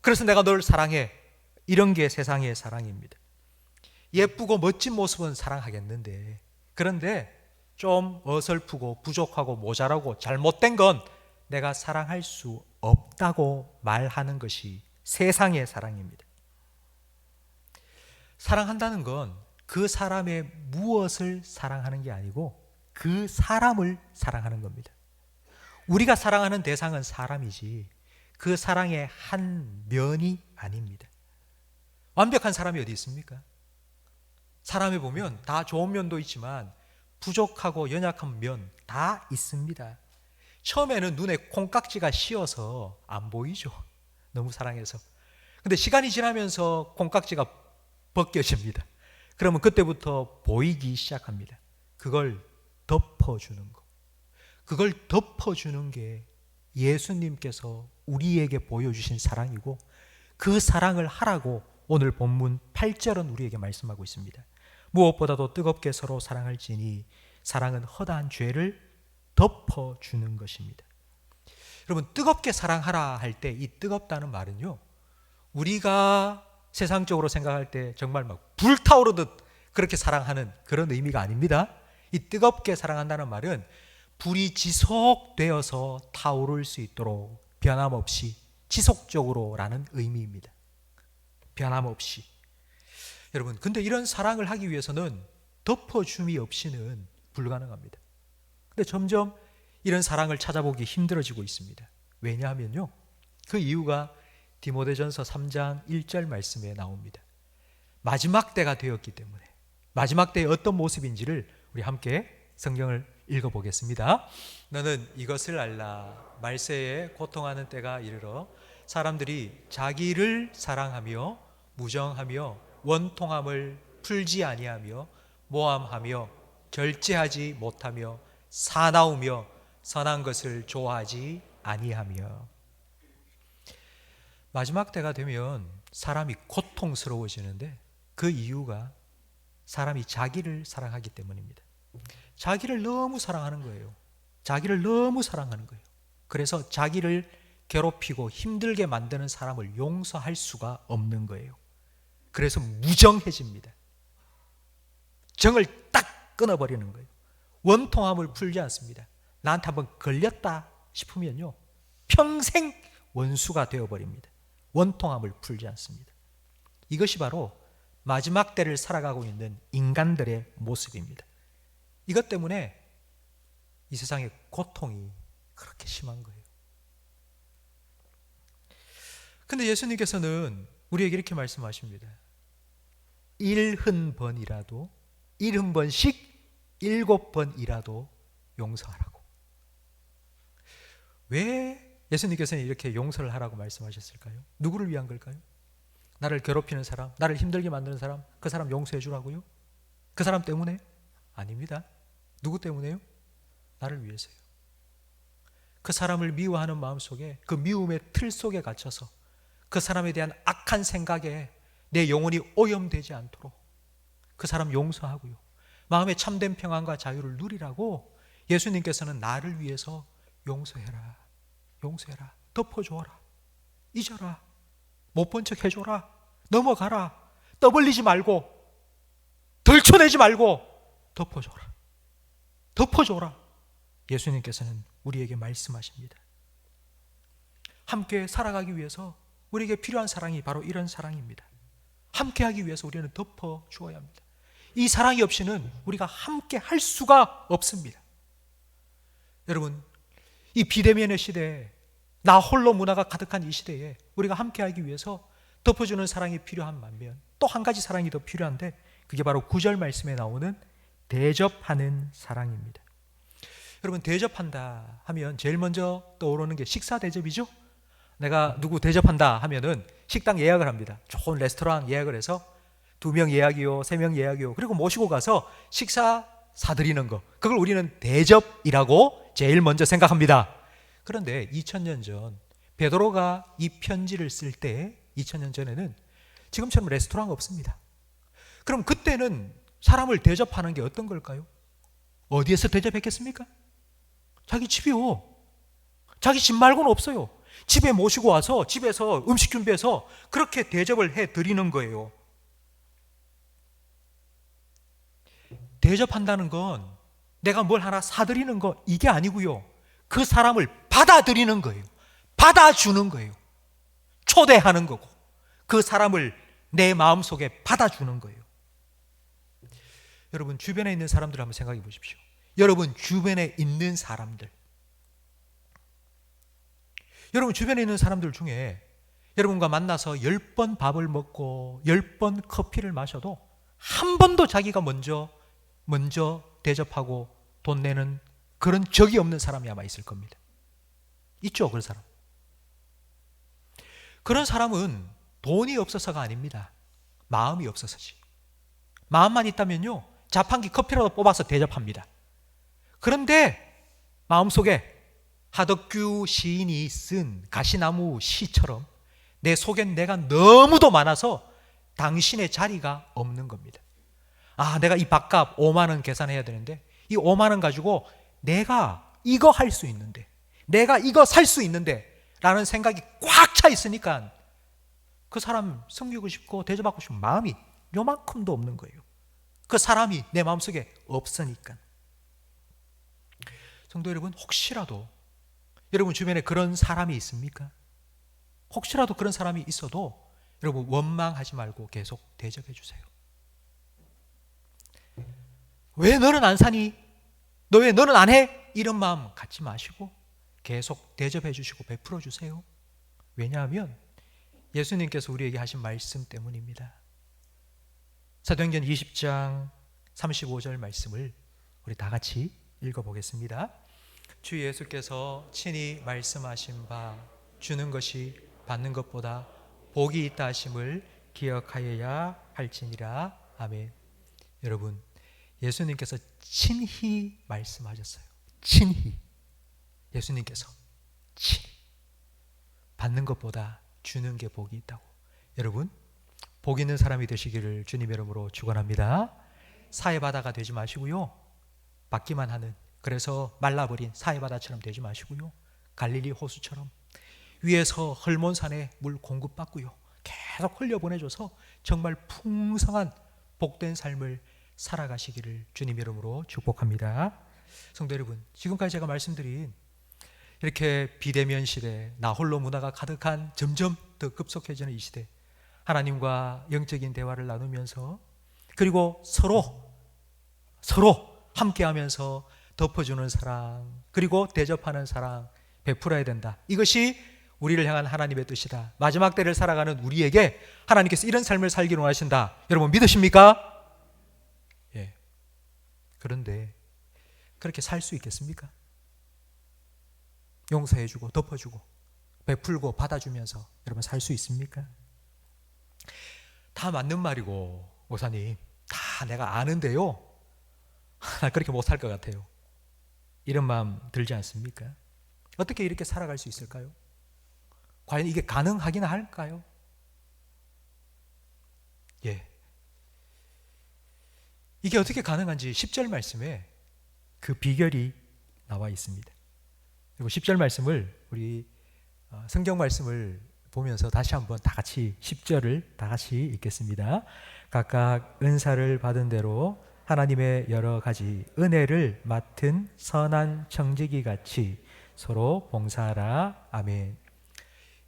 그래서 내가 널 사랑해, 이런 게 세상의 사랑입니다. 예쁘고 멋진 모습은 사랑하겠는데, 그런데 좀 어설프고 부족하고 모자라고 잘못된 건 내가 사랑할 수 없다고 말하는 것이 세상의 사랑입니다. 사랑한다는 건 그 사람의 무엇을 사랑하는 게 아니고 그 사람을 사랑하는 겁니다. 우리가 사랑하는 대상은 사람이지 그 사랑의 한 면이 아닙니다. 완벽한 사람이 어디 있습니까? 사람에 보면 다 좋은 면도 있지만 부족하고 연약한 면 다 있습니다. 처음에는 눈에 콩깍지가 씌어서 안 보이죠. 너무 사랑해서. 근데 시간이 지나면서 콩깍지가 벗겨집니다. 그러면 그때부터 보이기 시작합니다. 그걸 덮어주는 거. 그걸 덮어주는 게 예수님께서 우리에게 보여주신 사랑이고 그 사랑을 하라고 오늘 본문 8절은 우리에게 말씀하고 있습니다. 무엇보다도 뜨겁게 서로 사랑할지니 사랑은 허다한 죄를 덮어주는 것입니다. 여러분, 뜨겁게 사랑하라 할 때 이 뜨겁다는 말은요, 우리가 세상적으로 생각할 때 정말 막 불타오르듯 그렇게 사랑하는 그런 의미가 아닙니다. 이 뜨겁게 사랑한다는 말은 불이 지속되어서 타오를 수 있도록 변함없이 지속적으로라는 의미입니다. 변함없이. 여러분, 근데 이런 사랑을 하기 위해서는 덮어줌이 없이는 불가능합니다. 근데 점점 이런 사랑을 찾아보기 힘들어지고 있습니다. 왜냐하면요, 그 이유가 디모데전서 3장 1절 말씀에 나옵니다. 마지막 때가 되었기 때문에 마지막 때의 어떤 모습인지를 우리 함께 성경을 읽어보겠습니다. 너는 이것을 알라. 말세에 고통하는 때가 이르러 사람들이 자기를 사랑하며 무정하며 원통함을 풀지 아니하며 모함하며 절제하지 못하며 사나우며 선한 것을 좋아하지 아니하며. 마지막 때가 되면 사람이 고통스러워지는데 그 이유가 사람이 자기를 사랑하기 때문입니다. 자기를 너무 사랑하는 거예요. 자기를 너무 사랑하는 거예요. 그래서 자기를 괴롭히고 힘들게 만드는 사람을 용서할 수가 없는 거예요. 그래서 무정해집니다. 정을 딱 끊어버리는 거예요. 원통함을 풀지 않습니다. 나한테 한번 걸렸다 싶으면요, 평생 원수가 되어버립니다. 원통함을 풀지 않습니다. 이것이 바로 마지막 때를 살아가고 있는 인간들의 모습입니다. 이것 때문에 이 세상의 고통이 그렇게 심한 거예요. 근데 예수님께서는 우리에게 이렇게 말씀하십니다. 70번이라도 70번씩 7번이라도 용서하라고. 왜 예수님께서는 이렇게 용서를 하라고 말씀하셨을까요? 누구를 위한 걸까요? 나를 괴롭히는 사람, 나를 힘들게 만드는 사람, 그 사람 용서해 주라고요? 그 사람 때문에? 아닙니다. 누구 때문에요? 나를 위해서요. 그 사람을 미워하는 마음속에, 그 미움의 틀 속에 갇혀서 그 사람에 대한 악한 생각에 내 영혼이 오염되지 않도록 그 사람 용서하고요, 마음의 참된 평안과 자유를 누리라고 예수님께서는 나를 위해서 용서해라, 용서해라, 덮어줘라, 잊어라, 못 본 척 해줘라, 넘어가라, 떠벌리지 말고, 덜쳐내지 말고 덮어줘라, 덮어줘라. 예수님께서는 우리에게 말씀하십니다. 함께 살아가기 위해서 우리에게 필요한 사랑이 바로 이런 사랑입니다. 함께 하기 위해서 우리는 덮어주어야 합니다. 이 사랑이 없이는 우리가 함께 할 수가 없습니다. 여러분, 이 비대면의 시대에, 나 홀로 문화가 가득한 이 시대에 우리가 함께 하기 위해서 덮어주는 사랑이 필요한 반면 또 한 가지 사랑이 더 필요한데, 그게 바로 9절 말씀에 나오는 대접하는 사랑입니다. 여러분, 대접한다 하면 제일 먼저 떠오르는 게 식사 대접이죠. 내가 누구 대접한다 하면은 식당 예약을 합니다. 좋은 레스토랑 예약을 해서 2명 예약이요, 3명 예약이요, 그리고 모시고 가서 식사 사드리는 거, 그걸 우리는 대접이라고 제일 먼저 생각합니다. 그런데 2000년 전 베드로가 이 편지를 쓸 때 2000년 전에는 지금처럼 레스토랑 없습니다. 그럼 그때는 사람을 대접하는 게 어떤 걸까요? 어디에서 대접했겠습니까? 자기 집이요. 자기 집 말고는 없어요. 집에 모시고 와서 집에서 음식 준비해서 그렇게 대접을 해드리는 거예요. 대접한다는 건 내가 뭘 하나 사드리는 거, 이게 아니고요, 그 사람을 받아들이는 거예요. 받아주는 거예요. 초대하는 거고, 그 사람을 내 마음속에 받아주는 거예요. 여러분, 주변에 있는 사람들 한번 생각해 보십시오. 여러분 주변에 있는 사람들, 여러분 주변에 있는 사람들 중에 여러분과 만나서 10번 밥을 먹고 10번 커피를 마셔도 한 번도 자기가 먼저 대접하고 돈 내는 그런 적이 없는 사람이 아마 있을 겁니다. 있죠, 그런 사람. 그런 사람은 돈이 없어서가 아닙니다. 마음이 없어서지. 마음만 있다면요, 자판기 커피라도 뽑아서 대접합니다. 그런데 마음속에 하덕규 시인이 쓴 가시나무 시처럼 내 속엔 내가 너무도 많아서 당신의 자리가 없는 겁니다. 아, 내가 이 밥값 5만 원 계산해야 되는데 이 5만 원 가지고 내가 이거 할 수 있는데, 내가 이거 살 수 있는데 라는 생각이 꽉 차 있으니까 그 사람 섬기고 싶고 대접하고 싶은 마음이 요만큼도 없는 거예요. 그 사람이 내 마음속에 없으니까. 성도 여러분, 혹시라도 여러분 주변에 그런 사람이 있습니까? 혹시라도 그런 사람이 있어도 여러분 원망하지 말고 계속 대접해 주세요. 왜 너는 안 사니? 너 왜 너는 안 해? 이런 마음 갖지 마시고 계속 대접해 주시고 베풀어 주세요. 왜냐하면 예수님께서 우리에게 하신 말씀 때문입니다. 사도행전 20장 35절 말씀을 우리 다 같이 읽어보겠습니다. 주 예수께서 친히 말씀하신 바 주는 것이 받는 것보다 복이 있다 하심을 기억하여야 할지니라. 아멘. 여러분, 예수님께서 친히 말씀하셨어요. 친히. 예수님께서 친히. 받는 것보다 주는 게 복이 있다고. 여러분, 복 있는 사람이 되시기를 주님의 이름으로 축원합니다. 사해바다가 되지 마시고요. 받기만 하는, 그래서 말라버린 사해바다처럼 되지 마시고요. 갈릴리 호수처럼 위에서 헐몬산에 물 공급받고요. 계속 흘려보내줘서 정말 풍성한 복된 삶을 살아가시기를 주님의 이름으로 축복합니다. 성도 여러분, 지금까지 제가 말씀드린 이렇게 비대면 시대, 나홀로 문화가 가득한 점점 더 급속해지는 이 시대, 하나님과 영적인 대화를 나누면서 그리고 서로 함께하면서 덮어주는 사랑, 그리고 대접하는 사랑 베풀어야 된다. 이것이 우리를 향한 하나님의 뜻이다. 마지막 때를 살아가는 우리에게 하나님께서 이런 삶을 살기를 원하신다. 여러분 믿으십니까? 예. 그런데 그렇게 살 수 있겠습니까? 용서해주고 덮어주고 베풀고 받아주면서 여러분 살 수 있습니까? 다 맞는 말이고 목사님, 다 내가 아는데요, 나 그렇게 못 살 것 같아요. 이런 마음 들지 않습니까? 어떻게 이렇게 살아갈 수 있을까요? 과연 이게 가능하긴 할까요? 예. 이게 어떻게 가능한지 10절 말씀에 그 비결이 나와 있습니다. 그리고 10절 말씀을 우리 성경 말씀을 보면서 다시 한번 다 같이 10절을 다 같이 읽겠습니다. 각각 은사를 받은 대로 하나님의 여러 가지 은혜를 맡은 선한 청지기 같이 서로 봉사하라. 아멘.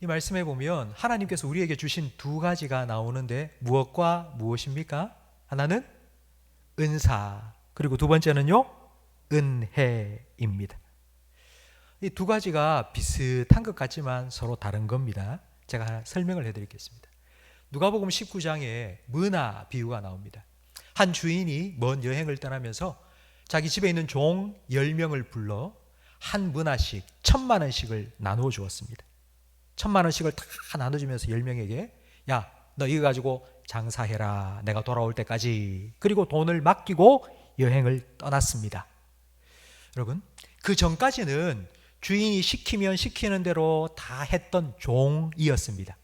이 말씀에 보면 하나님께서 우리에게 주신 두 가지가 나오는데 무엇과 무엇입니까? 하나는 은사, 그리고 두 번째는요, 은혜입니다. 이 두 가지가 비슷한 것 같지만 서로 다른 겁니다. 제가 하나 설명을 해드리겠습니다. 누가복음 19장에 문화 비유가 나옵니다. 한 주인이 먼 여행을 떠나면서 자기 집에 있는 종 10명을 불러 한 문화씩 10,000,000원씩을 나누어 주었습니다. 10,000,000원씩을 다 나눠주면서 10명에게 야, 너 이거 가지고 장사해라, 내가 돌아올 때까지. 그리고 돈을 맡기고 여행을 떠났습니다. 여러분, 그 전까지는 주인이 시키면 시키는 대로 다 했던 종이었습니다.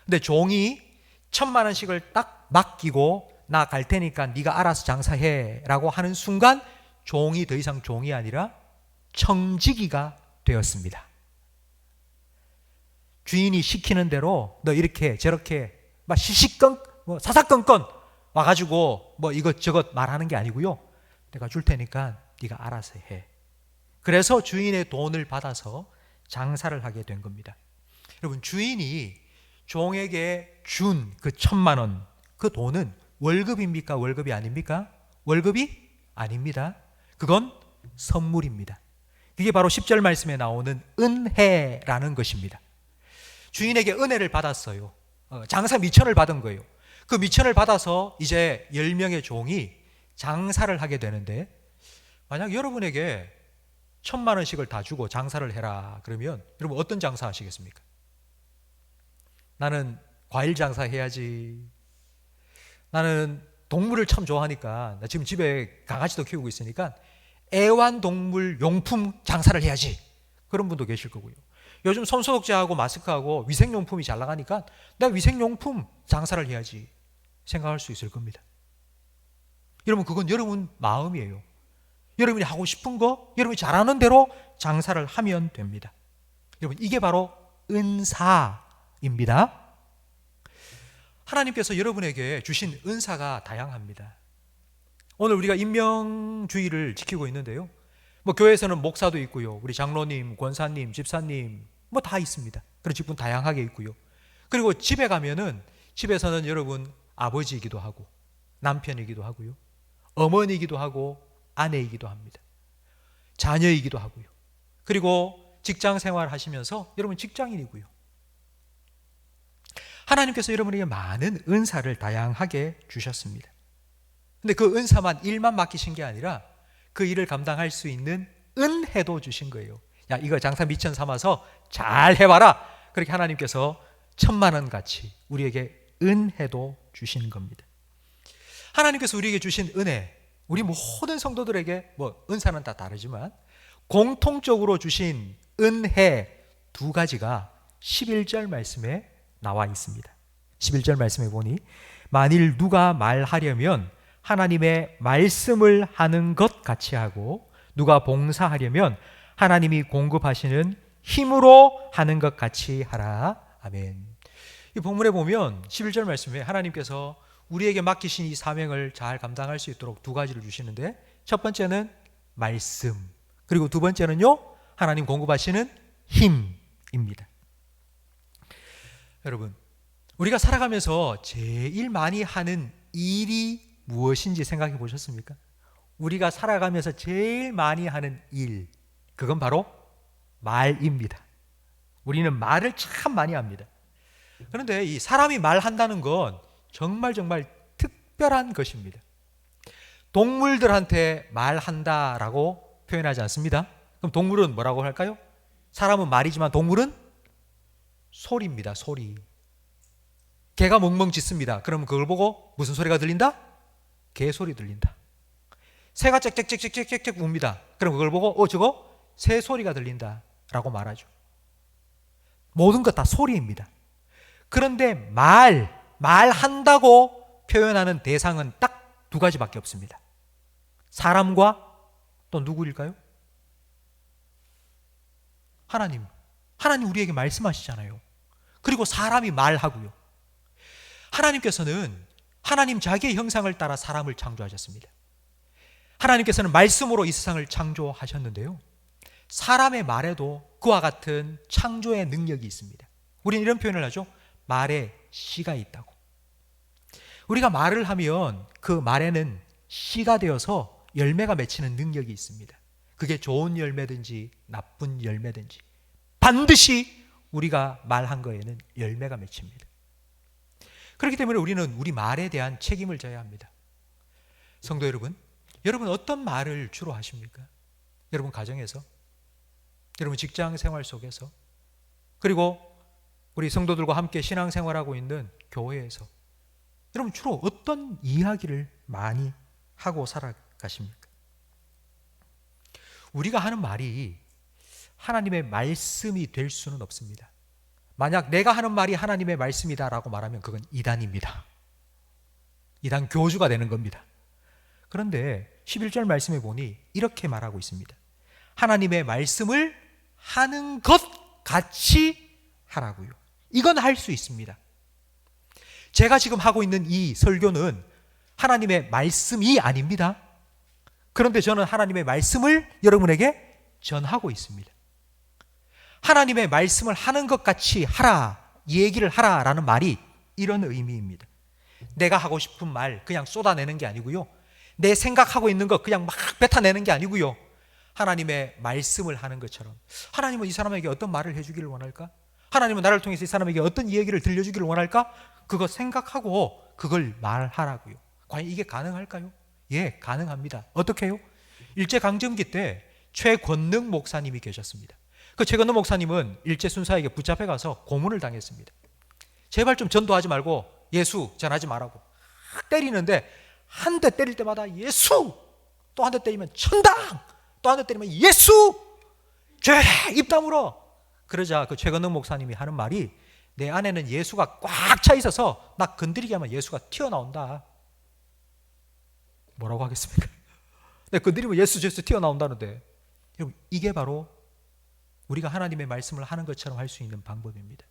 근데 종이 10,000,000원씩을 딱 맡기고 나 갈 테니까 네가 알아서 장사해 라고 하는 순간 종이 더 이상 종이 아니라 청지기가 되었습니다. 주인이 시키는 대로 너 이렇게 저렇게 막 시시건 뭐 사사건건 와가지고 뭐 이것저것 말하는 게 아니고요, 내가 줄 테니까 네가 알아서 해. 그래서 주인의 돈을 받아서 장사를 하게 된 겁니다. 여러분, 주인이 종에게 준 그 10,000,000원, 그 돈은 월급입니까? 월급이 아닙니까? 월급이 아닙니다. 그건 선물입니다. 그게 바로 10절 말씀에 나오는 은혜라는 것입니다. 주인에게 은혜를 받았어요. 장사 미천을 받은 거예요. 그 미천을 받아서 이제 10명의 종이 장사를 하게 되는데, 만약 여러분에게 10,000,000원씩을 다 주고 장사를 해라 그러면 여러분 어떤 장사 하시겠습니까? 나는 과일 장사 해야지. 나는 동물을 참 좋아하니까, 나 지금 집에 강아지도 키우고 있으니까 애완동물 용품 장사를 해야지. 그런 분도 계실 거고요. 요즘 손소독제하고 마스크하고 위생용품이 잘 나가니까 내가 위생용품 장사를 해야지 생각할 수 있을 겁니다. 여러분, 그건 여러분 마음이에요. 여러분이 하고 싶은 거, 여러분이 잘하는 대로 장사를 하면 됩니다. 여러분, 이게 바로 은사입니다. 하나님께서 여러분에게 주신 은사가 다양합니다. 오늘 우리가 임명주의를 지키고 있는데요, 뭐 교회에서는 목사도 있고요, 우리 장로님, 권사님, 집사님 뭐 다 있습니다. 그런 직분 다양하게 있고요. 그리고 집에 가면은 집에서는 여러분 아버지이기도 하고 남편이기도 하고요, 어머니이기도 하고 아내이기도 합니다. 자녀이기도 하고요. 그리고 직장 생활 하시면서 여러분 직장인이고요. 하나님께서 여러분에게 많은 은사를 다양하게 주셨습니다. 근데 그 은사만 일만 맡기신 게 아니라 그 일을 감당할 수 있는 은혜도 주신 거예요. 야, 이거 장사 미천 삼아서 잘 해봐라. 그렇게 하나님께서 1000만 원 같이 우리에게 은혜도 주시는 겁니다. 하나님께서 우리에게 주신 은혜, 우리 모든 성도들에게 은사는 다 다르지만 공통적으로 주신 은혜 2가지가 11절 말씀에 나와 있습니다. 11절 말씀에 보니 만일 누가 말하려면 하나님의 말씀을 하는 것 같이 하고 누가 봉사하려면 하나님이 공급하시는 힘으로 하는 것 같이 하라. 아멘. 이 본문에 보면 11절 말씀에 하나님께서 우리에게 맡기신 이 사명을 잘 감당할 수 있도록 2가지를 주시는데, 첫 번째는 말씀, 그리고 2번째는요 하나님 공급하시는 힘입니다. 여러분, 우리가 살아가면서 제일 많이 하는 일이 무엇인지 생각해 보셨습니까? 우리가 살아가면서 제일 많이 하는 일, 그건 바로 말입니다. 우리는 말을 참 많이 합니다. 그런데 이 사람이 말한다는 건 정말 특별한 것입니다. 동물들한테 말한다라고 표현하지 않습니다. 그럼 동물은 뭐라고 할까요? 사람은 말이지만 동물은 소리입니다. 소리. 개가 멍멍 짖습니다. 그러면 그걸 보고 무슨 소리가 들린다? 개 소리 들린다. 새가 짹짹짹짹짹짹 웁니다. 그럼 그걸 보고 저거 새 소리가 들린다 라고 말하죠. 모든 것 다 소리입니다. 그런데 말한다고 표현하는 대상은 딱 2가지밖에 없습니다. 사람과 또 누구일까요? 하나님 우리에게 말씀하시잖아요. 그리고 사람이 말하고요. 하나님께서는 하나님 자기의 형상을 따라 사람을 창조하셨습니다. 하나님께서는 말씀으로 이 세상을 창조하셨는데요, 사람의 말에도 그와 같은 창조의 능력이 있습니다. 우리는 이런 표현을 하죠. 말에 씨가 있다고. 우리가 말을 하면 그 말에는 씨가 되어서 열매가 맺히는 능력이 있습니다. 그게 좋은 열매든지 나쁜 열매든지 반드시 우리가 말한 거에는 열매가 맺힙니다. 그렇기 때문에 우리는 우리 말에 대한 책임을 져야 합니다. 성도 여러분, 여러분 어떤 말을 주로 하십니까? 여러분 가정에서, 여러분 직장 생활 속에서, 그리고 우리 성도들과 함께 신앙생활하고 있는 교회에서 여러분 주로 어떤 이야기를 많이 하고 살아가십니까? 우리가 하는 말이 하나님의 말씀이 될 수는 없습니다. 만약 내가 하는 말이 하나님의 말씀이다라고 말하면 그건 이단입니다. 이단 교주가 되는 겁니다. 그런데 11절 말씀에 보니 이렇게 말하고 있습니다. 하나님의 말씀을 하는 것 같이 하라고요. 이건 할 수 있습니다. 제가 지금 하고 있는 이 설교는 하나님의 말씀이 아닙니다. 그런데 저는 하나님의 말씀을 여러분에게 전하고 있습니다. 하나님의 말씀을 하는 것 같이 하라, 얘기를 하라라는 말이 이런 의미입니다. 내가 하고 싶은 말 그냥 쏟아내는 게 아니고요, 내 생각하고 있는 것 그냥 막 뱉어내는 게 아니고요, 하나님의 말씀을 하는 것처럼. 하나님은 이 사람에게 어떤 말을 해주기를 원할까? 하나님은 나를 통해서 이 사람에게 어떤 이야기를 들려주기를 원할까? 그거 생각하고 그걸 말하라고요. 과연 이게 가능할까요? 예, 가능합니다. 어떻게 해요? 일제강점기 때 최권능 목사님이 계셨습니다. 그 최권능 목사님은 일제순사에게 붙잡혀 가서 고문을 당했습니다. 제발 좀 전도하지 말고 예수 전하지 말라고 때리는데, 한 대 때릴 때마다 예수, 또 한 대 때리면 천당, 또 한 대 때리면 예수, 죄 입 다물어. 그러자 그 최건능 목사님이 하는 말이, 내 안에는 예수가 꽉 차 있어서 나 건드리게 하면 예수가 튀어나온다. 뭐라고 하겠습니까? 내 건드리면 예수 튀어나온다는데. 여러분, 이게 바로 우리가 하나님의 말씀을 하는 것처럼 할 수 있는 방법입니다.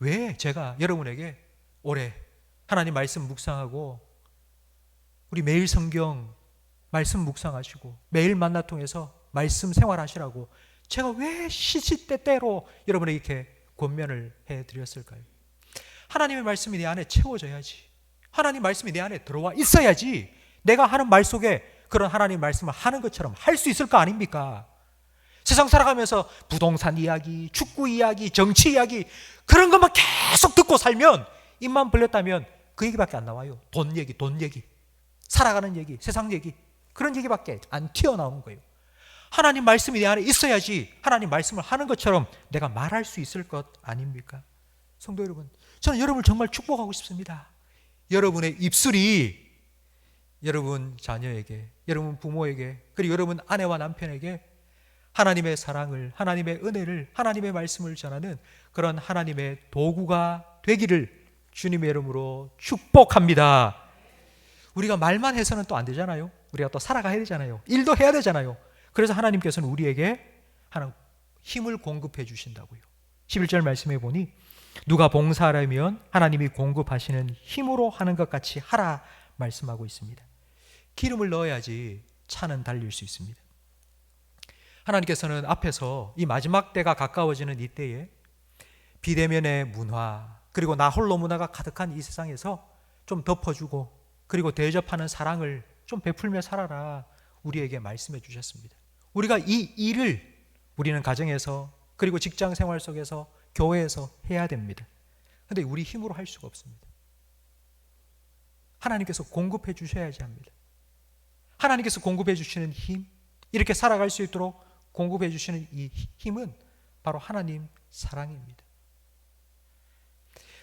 왜 제가 여러분에게 올해 하나님 말씀 묵상하고, 우리 매일 성경 말씀 묵상하시고 매일 만나 통해서 말씀 생활하시라고 제가 왜 시시때때로 여러분에게 이렇게 권면을 해드렸을까요? 하나님의 말씀이 내 안에 채워져야지, 하나님 말씀이 내 안에 들어와 있어야지 내가 하는 말 속에 그런 하나님 말씀을 하는 것처럼 할 수 있을 거 아닙니까? 세상 살아가면서 부동산 이야기, 축구 이야기, 정치 이야기 그런 것만 계속 듣고 살면 입만 벌렸다면 그 얘기밖에 안 나와요. 돈 얘기, 살아가는 얘기, 세상 얘기 그런 얘기밖에 안 튀어나오는 거예요. 하나님 말씀이 내 안에 있어야지 하나님 말씀을 하는 것처럼 내가 말할 수 있을 것 아닙니까? 성도 여러분, 저는 여러분을 정말 축복하고 싶습니다. 여러분의 입술이 여러분 자녀에게, 여러분 부모에게, 그리고 여러분 아내와 남편에게 하나님의 사랑을, 하나님의 은혜를, 하나님의 말씀을 전하는 그런 하나님의 도구가 되기를 주님의 이름으로 축복합니다. 우리가 말만 해서는 또 안 되잖아요. 우리가 또 살아가야 되잖아요. 일도 해야 되잖아요. 그래서 하나님께서는 우리에게 하나 힘을 공급해 주신다고요. 11절 말씀해 보니 누가 봉사하려면 하나님이 공급하시는 힘으로 하는 것 같이 하라 말씀하고 있습니다. 기름을 넣어야지 차는 달릴 수 있습니다. 하나님께서는 앞에서 이 마지막 때가 가까워지는 이때에 비대면의 문화 그리고 나 홀로 문화가 가득한 이 세상에서 좀 덮어주고 그리고 대접하는 사랑을 좀 베풀며 살아라 우리에게 말씀해 주셨습니다. 우리가 이 일을 우리는 가정에서 그리고 직장 생활 속에서 교회에서 해야 됩니다. 그런데 우리 힘으로 할 수가 없습니다. 하나님께서 공급해 주셔야지 합니다. 하나님께서 공급해 주시는 힘, 이렇게 살아갈 수 있도록 공급해 주시는 이 힘은 바로 하나님 사랑입니다.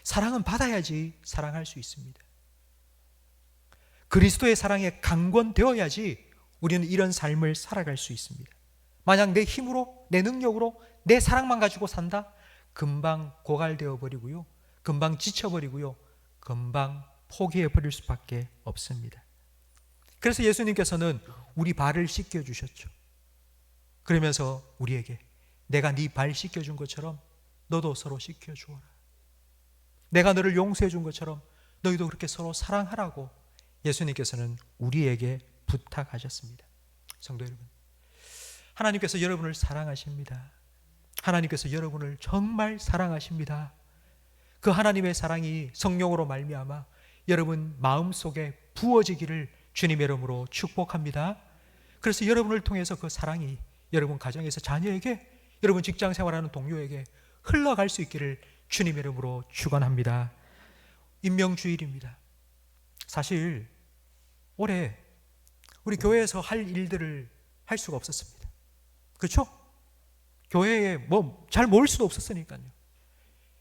사랑은 받아야지 사랑할 수 있습니다. 그리스도의 사랑에 강권되어야지 우리는 이런 삶을 살아갈 수 있습니다. 만약 내 힘으로, 내 능력으로, 내 사랑만 가지고 산다? 금방 고갈되어 버리고요. 금방 지쳐버리고요. 금방 포기해 버릴 수밖에 없습니다. 그래서 예수님께서는 우리 발을 씻겨주셨죠. 그러면서 우리에게 내가 네 발 씻겨준 것처럼 너도 서로 씻겨주어라. 내가 너를 용서해 준 것처럼 너희도 그렇게 서로 사랑하라고 예수님께서는 우리에게 부탁하셨습니다. 성도 여러분, 하나님께서 여러분을 사랑하십니다. 하나님께서 여러분을 정말 사랑하십니다. 그 하나님의 사랑이 성령으로 말미암아 여러분 마음속에 부어지기를 주님의 이름으로 축복합니다. 그래서 여러분을 통해서 그 사랑이 여러분 가정에서 자녀에게, 여러분 직장 생활하는 동료에게 흘러갈 수 있기를 주님의 이름으로 축원합니다. 임명주일입니다. 사실 올해 우리 교회에서 할 일들을 할 수가 없었습니다. 그렇죠? 교회에 뭐 잘 모일 수도 없었으니까요.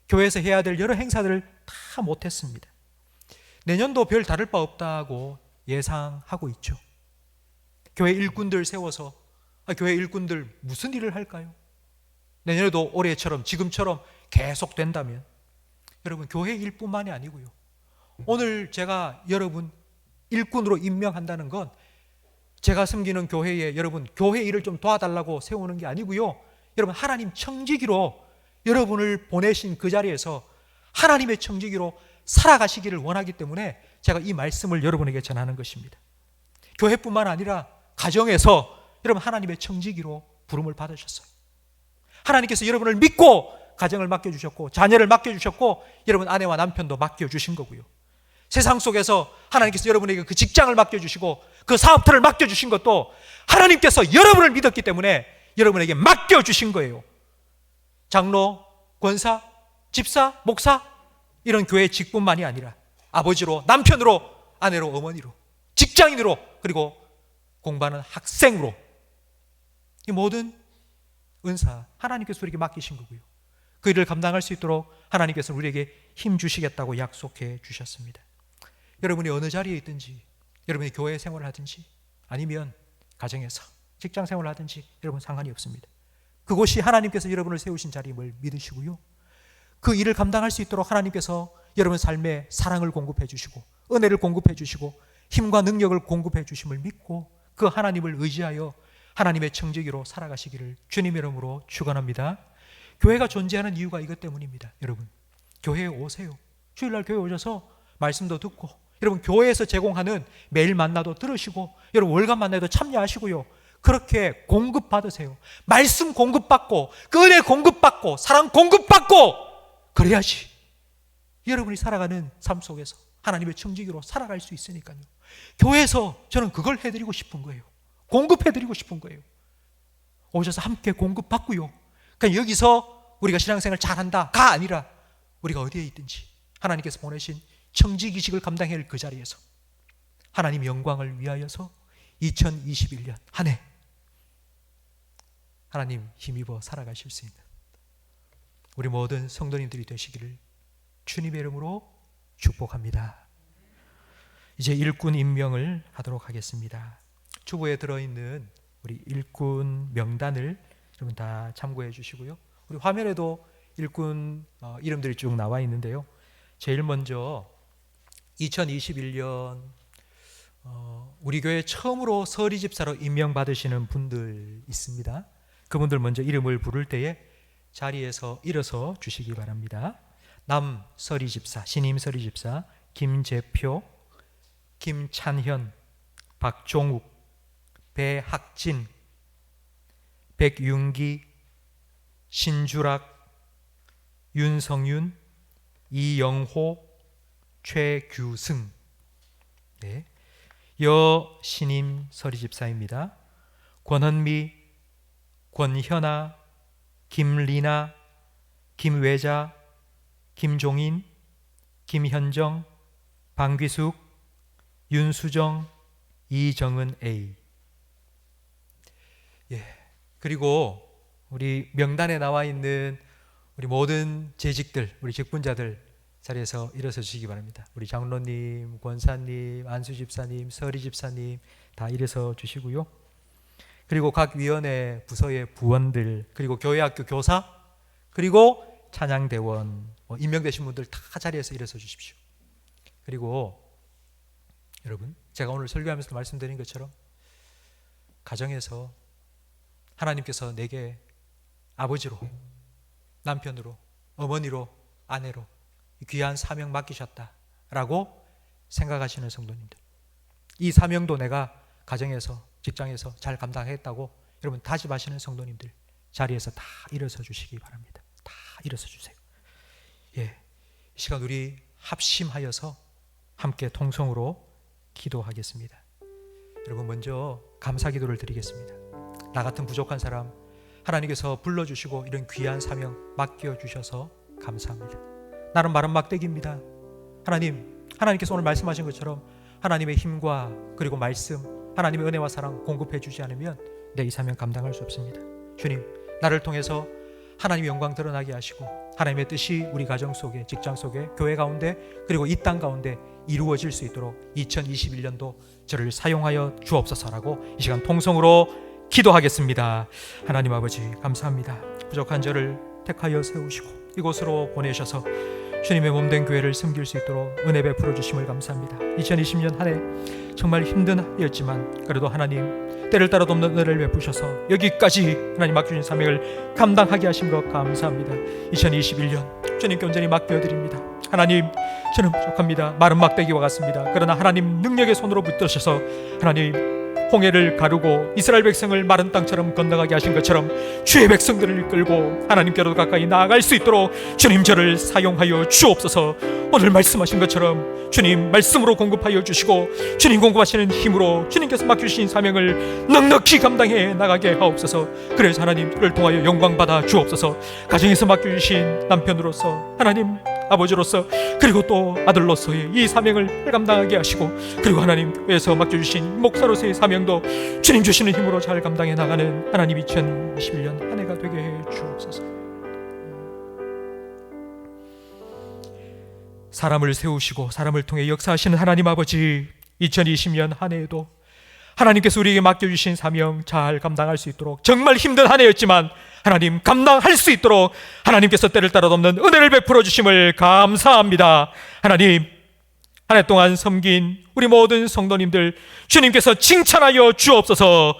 교회에서 해야 될 여러 행사들을 다 못했습니다. 내년도 별 다를 바 없다고 예상하고 있죠. 교회 일꾼들 세워서 교회 일꾼들 무슨 일을 할까요? 내년에도 올해처럼 지금처럼 계속 된다면 여러분 교회 일뿐만이 아니고요. 오늘 제가 여러분 일꾼으로 임명한다는 건 제가 섬기는 교회에 여러분 교회 일을 좀 도와달라고 세우는 게 아니고요. 여러분 하나님 청지기로 여러분을 보내신 그 자리에서 하나님의 청지기로 살아가시기를 원하기 때문에 제가 이 말씀을 여러분에게 전하는 것입니다. 교회뿐만 아니라 가정에서 여러분 하나님의 청지기로 부름을 받으셨어요. 하나님께서 여러분을 믿고 가정을 맡겨주셨고 자녀를 맡겨주셨고 여러분 아내와 남편도 맡겨주신 거고요. 세상 속에서 하나님께서 여러분에게 그 직장을 맡겨주시고 그 사업터를 맡겨주신 것도 하나님께서 여러분을 믿었기 때문에 여러분에게 맡겨주신 거예요. 장로, 권사, 집사, 목사 이런 교회 직분만이 아니라 아버지로, 남편으로, 아내로, 어머니로, 직장인으로 그리고 공부하는 학생으로 이 모든 은사 하나님께서 우리에게 맡기신 거고요. 그 일을 감당할 수 있도록 하나님께서 우리에게 힘 주시겠다고 약속해 주셨습니다. 여러분이 어느 자리에 있든지 여러분이 교회 생활을 하든지 아니면 가정에서 직장 생활을 하든지 여러분 상관이 없습니다. 그곳이 하나님께서 여러분을 세우신 자리임을 믿으시고요. 그 일을 감당할 수 있도록 하나님께서 여러분 삶에 사랑을 공급해 주시고 은혜를 공급해 주시고 힘과 능력을 공급해 주심을 믿고 그 하나님을 의지하여 하나님의 청지기로 살아가시기를 주님의 이름으로 축원합니다. 교회가 존재하는 이유가 이것 때문입니다. 여러분 교회에 오세요. 주일날 교회 오셔서 말씀도 듣고 여러분 교회에서 제공하는 매일 만나도 들으시고 여러분 월간 만나도 참여하시고요. 그렇게 공급받으세요. 말씀 공급받고 그 은혜 공급받고 사랑 공급받고 그래야지 여러분이 살아가는 삶 속에서 하나님의 청지기로 살아갈 수 있으니까요. 교회에서 저는 그걸 해드리고 싶은 거예요. 공급해드리고 싶은 거예요. 오셔서 함께 공급받고요. 그러니까 여기서 우리가 신앙생활 잘한다가 아니라 우리가 어디에 있든지 하나님께서 보내신 청지기식을 감당해야 할 그 자리에서 하나님 영광을 위하여서 2021년 한 해 하나님 힘입어 살아가실 수 있는 우리 모든 성도님들이 되시기를 주님의 이름으로 축복합니다. 이제 일꾼 임명을 하도록 하겠습니다. 주보에 들어있는 우리 일꾼 명단을 여러분 다 참고해 주시고요. 우리 화면에도 일꾼 이름들이 쭉 나와 있는데요. 제일 먼저 2021년 우리 교회 처음으로 서리집사로 임명받으시는 분들 있습니다. 그분들 먼저 이름을 부를 때에 자리에서 일어서 주시기 바랍니다. 남 서리집사, 신임 서리집사 김재표, 김찬현, 박종욱, 배학진, 백윤기, 신주락, 윤성윤, 이영호, 최규승. 네. 여신임 서리집사입니다. 권헌미, 권현아, 김리나, 김외자, 김종인, 김현정, 방귀숙, 윤수정, 이정은 A. 예. 그리고 우리 명단에 나와 있는 우리 모든 재직들, 우리 직분자들 자리에서 일어서 주시기 바랍니다. 우리 장로님, 권사님, 안수집사님, 서리집사님 다 일어서 주시고요. 그리고 각 위원회 부서의 부원들, 그리고 교회학교 교사, 그리고 찬양대원 임명되신 분들 다 자리에서 일어서 주십시오. 그리고 여러분, 제가 오늘 설교하면서 말씀드린 것처럼 가정에서 하나님께서 내게 아버지로, 남편으로, 어머니로, 아내로 귀한 사명 맡기셨다라고 생각하시는 성도님들, 이 사명도 내가 가정에서, 직장에서 잘 감당했다고 여러분 다짐하시는 성도님들 자리에서 다 일어서 주시기 바랍니다. 다 일어서 주세요. 예, 이 시간 우리 합심하여서 함께 통성으로 기도하겠습니다. 여러분, 먼저 감사 기도를 드리겠습니다. 나 같은 부족한 사람 하나님께서 불러주시고 이런 귀한 사명 맡겨주셔서 감사합니다. 나는 마른 막대기입니다. 하나님께서 오늘 말씀하신 것처럼 하나님의 힘과 그리고 말씀, 하나님의 은혜와 사랑 공급해 주지 않으면 내 이 사명 감당할 수 없습니다. 주님, 나를 통해서 하나님의 영광 드러나게 하시고 하나님의 뜻이 우리 가정 속에, 직장 속에, 교회 가운데, 그리고 이 땅 가운데 이루어질 수 있도록 2021년도 저를 사용하여 주옵소서라고 이 시간 통성으로 기도하겠습니다. 하나님 아버지, 감사합니다. 부족한 저를 택하여 세우시고 이곳으로 보내셔서 주님의 몸된 교회를 섬길 수 있도록 은혜 베풀어 주심을 감사합니다. 2020년 한 해 정말 힘든 해였지만 그래도 하나님 때를 따라 돕는 은혜를 베푸셔서 여기까지 하나님 맡겨주신 사명을 감당하게 하신 것 감사합니다. 2021년 주님께 온전히 맡겨드립니다. 하나님, 저는 부족합니다. 마른 막대기와 같습니다. 그러나 하나님 능력의 손으로 붙드셔서 하나님 홍해를 가르고 이스라엘 백성을 마른 땅처럼 건너가게 하신 것처럼 주의 백성들을 이끌고 하나님께로 가까이 나아갈 수 있도록 주님 저를 사용하여 주옵소서. 오늘 말씀하신 것처럼 주님 말씀으로 공급하여 주시고 주님 공급하시는 힘으로 주님께서 맡겨주신 사명을 넉넉히 감당해 나가게 하옵소서. 그래서 하나님 저를 통하여 영광 받아 주옵소서. 가정에서 맡겨주신 남편으로서, 하나님 아버지로서, 그리고 또 아들로서의 이 사명을 감당하게 하시고, 그리고 하나님께서 맡겨주신 목사로서의 사명도 주님 주시는 힘으로 잘 감당해 나가는 하나님 2021년 한 해가 되게 해 주옵소서. 사람을 세우시고 사람을 통해 역사하시는 하나님 아버지, 2020년 한 해에도 하나님께서 우리에게 맡겨주신 사명 잘 감당할 수 있도록, 정말 힘든 한 해였지만 하나님 감당할 수 있도록 하나님께서 때를 따라 돕는 은혜를 베풀어 주심을 감사합니다. 하나님, 한 해 동안 섬긴 우리 모든 성도님들 주님께서 칭찬하여 주옵소서.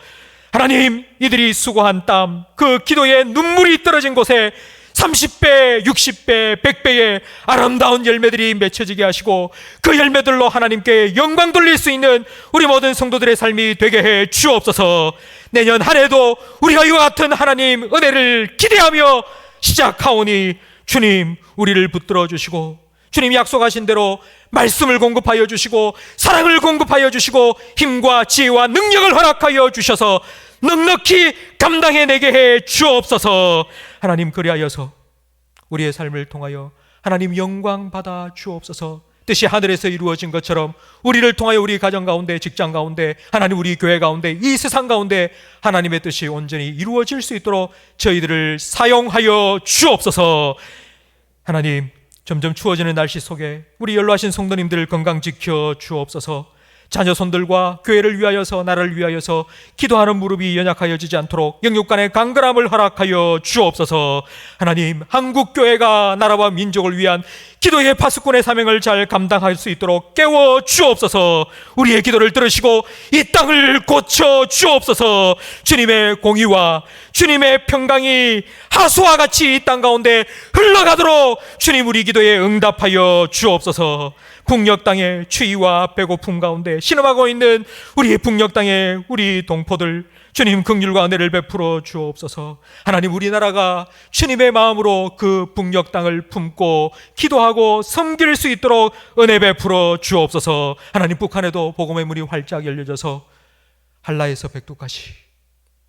하나님, 이들이 수고한 땀, 그 기도에 눈물이 떨어진 곳에 30배, 60배, 100배의 아름다운 열매들이 맺혀지게 하시고 그 열매들로 하나님께 영광 돌릴 수 있는 우리 모든 성도들의 삶이 되게 해 주옵소서. 내년 한 해도 우리가 이와 같은 하나님 은혜를 기대하며 시작하오니 주님, 우리를 붙들어 주시고 주님 약속하신 대로 말씀을 공급하여 주시고 사랑을 공급하여 주시고 힘과 지혜와 능력을 허락하여 주셔서 넉넉히 감당해내게 해 주옵소서. 하나님, 그리하여서 우리의 삶을 통하여 하나님 영광 받아 주옵소서. 뜻이 하늘에서 이루어진 것처럼 우리를 통하여 우리 가정 가운데, 직장 가운데, 하나님 우리 교회 가운데, 이 세상 가운데 하나님의 뜻이 온전히 이루어질 수 있도록 저희들을 사용하여 주옵소서. 하나님, 점점 추워지는 날씨 속에 우리 연로하신 성도님들 건강 지켜 주옵소서. 자녀손들과 교회를 위하여서, 나라를 위하여서 기도하는 무릎이 연약하여지지 않도록 영육간의 강건함을 허락하여 주옵소서. 하나님, 한국교회가 나라와 민족을 위한 기도의 파수꾼의 사명을 잘 감당할 수 있도록 깨워 주옵소서. 우리의 기도를 들으시고 이 땅을 고쳐 주옵소서. 주님의 공의와 주님의 평강이 하수와 같이 이 땅 가운데 흘러가도록 주님 우리 기도에 응답하여 주옵소서. 북녘 땅의 추위와 배고픔 가운데 신음하고 있는 우리 북녘 땅의 우리 동포들, 주님 긍휼과 은혜를 베풀어 주옵소서. 하나님, 우리나라가 주님의 마음으로 그 북녘 땅을 품고 기도하고 섬길 수 있도록 은혜 베풀어 주옵소서. 하나님, 북한에도 복음의 문이 활짝 열려져서 한라에서 백두까지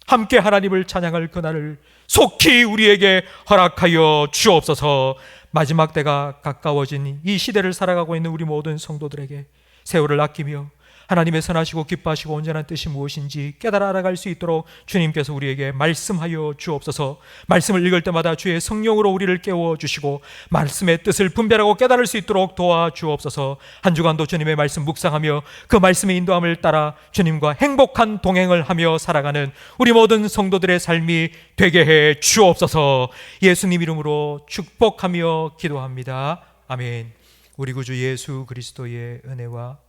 함께 하나님을 찬양할 그날을 속히 우리에게 허락하여 주옵소서. 마지막 때가 가까워진 이 시대를 살아가고 있는 우리 모든 성도들에게 세월을 아끼며 하나님의 선하시고 기뻐하시고 온전한 뜻이 무엇인지 깨달아 알아갈 수 있도록 주님께서 우리에게 말씀하여 주옵소서. 말씀을 읽을 때마다 주의 성령으로 우리를 깨워주시고 말씀의 뜻을 분별하고 깨달을 수 있도록 도와주옵소서. 한 주간도 주님의 말씀 묵상하며 그 말씀의 인도함을 따라 주님과 행복한 동행을 하며 살아가는 우리 모든 성도들의 삶이 되게 해 주옵소서. 예수님 이름으로 축복하며 기도합니다. 아멘. 우리 구주 예수 그리스도의 은혜와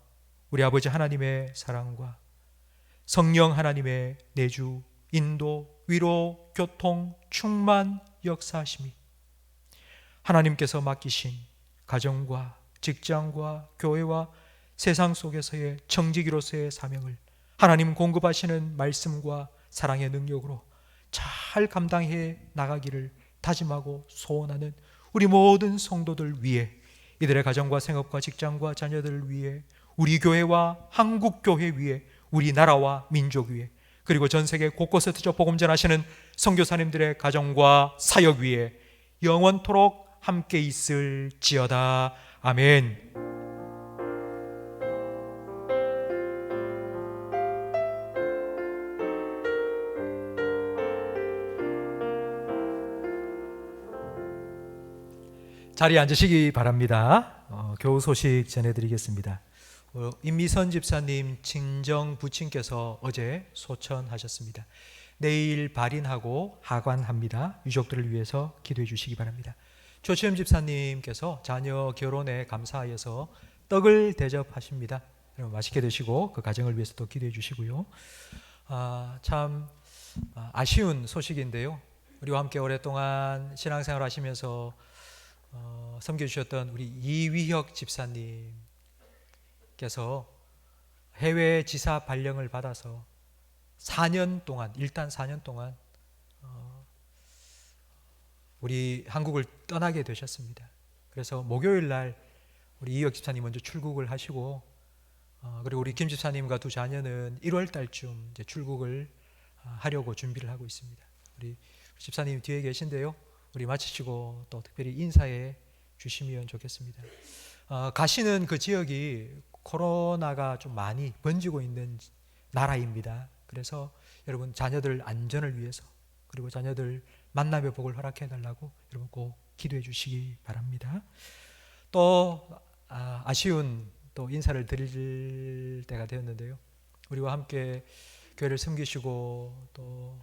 우리 아버지 하나님의 사랑과 성령 하나님의 내주, 인도, 위로, 교통, 충만, 역사하심이 하나님께서 맡기신 가정과 직장과 교회와 세상 속에서의 청지기로서의 사명을 하나님 공급하시는 말씀과 사랑의 능력으로 잘 감당해 나가기를 다짐하고 소원하는 우리 모든 성도들 위해, 이들의 가정과 생업과 직장과 자녀들을 위해, 우리 교회와 한국 교회 위에, 우리나라와 민족 위에, 그리고 전 세계 곳곳에서 복음 전하시는 선교사님들의 가정과 사역 위에 영원토록 함께 있을지어다. 아멘. 자리에 앉으시기 바랍니다. 교우 소식 전해드리겠습니다. 임미선 집사님 친정 부친께서 어제 소천하셨습니다. 내일 발인하고 하관합니다. 유족들을 위해서 기도해 주시기 바랍니다. 조치현 집사님께서 자녀 결혼에 감사하여서 떡을 대접하십니다. 여러분 맛있게 드시고 그 가정을 위해서 또 기도해 주시고요. 참 아쉬운 소식인데요. 우리와 함께 오랫동안 신앙생활 하시면서 섬겨주셨던 우리 이위혁 집사님께서 해외 지사 발령을 받아서 4년 동안, 일단 4년 동안 우리 한국을 떠나게 되셨습니다. 그래서 목요일 날 우리 이위혁 집사님 먼저 출국을 하시고, 그리고 우리 김 집사님과 두 자녀는 1월 달쯤 이제 출국을 하려고 준비를 하고 있습니다. 우리 집사님 뒤에 계신데요. 우리 마치시고 또 특별히 인사해 주시면 좋겠습니다. 가시는 그 지역이 코로나가 좀 많이 번지고 있는 나라입니다. 그래서 여러분 자녀들 안전을 위해서, 그리고 자녀들 만남의 복을 허락해 달라고 여러분 꼭 기도해 주시기 바랍니다. 또 아쉬운 또 인사를 드릴 때가 되었는데요. 우리와 함께 교회를 섬기시고 또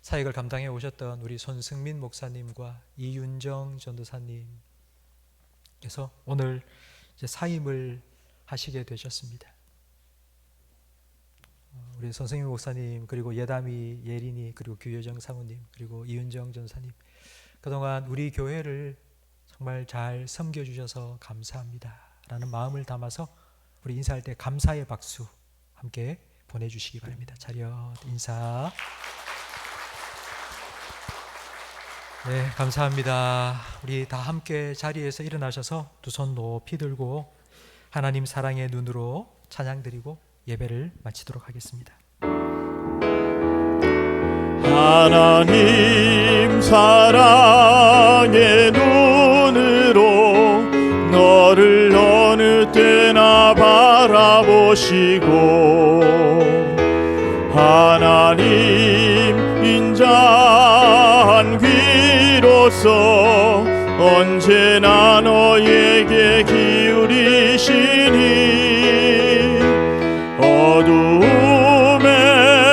사역을 감당해 오셨던 우리 손승민 목사님과 이윤정 전도사님께서 오늘 이제 사임을 하시게 되셨습니다. 우리 손승민 목사님, 그리고 예담이 예린이, 그리고 규여정 사모님, 그리고 이윤정 전도사님, 그동안 우리 교회를 정말 잘 섬겨주셔서 감사합니다 라는 마음을 담아서 우리 인사할 때 감사의 박수 함께 보내주시기 바랍니다. 차렷 인사. 네, 감사합니다. 우리 다 함께 자리에서 일어나셔서 두 손 높이 들고 하나님 사랑의 눈으로 찬양드리고 예배를 마치도록 하겠습니다. 하나님 사랑의 눈으로 너를 어느 때나 바라보시고 하나님 인자한 귀로서 언제나 너에게 기울이시니 어두움에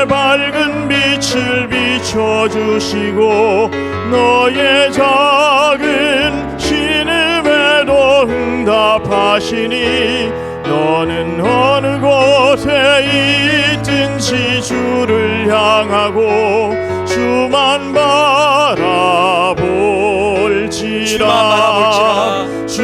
밝은 빛을 비춰주시고 너의 작은 신음에도 응답하시니 너는 어느 곳에 있든지 주를 향하고 주만 바라볼지라 주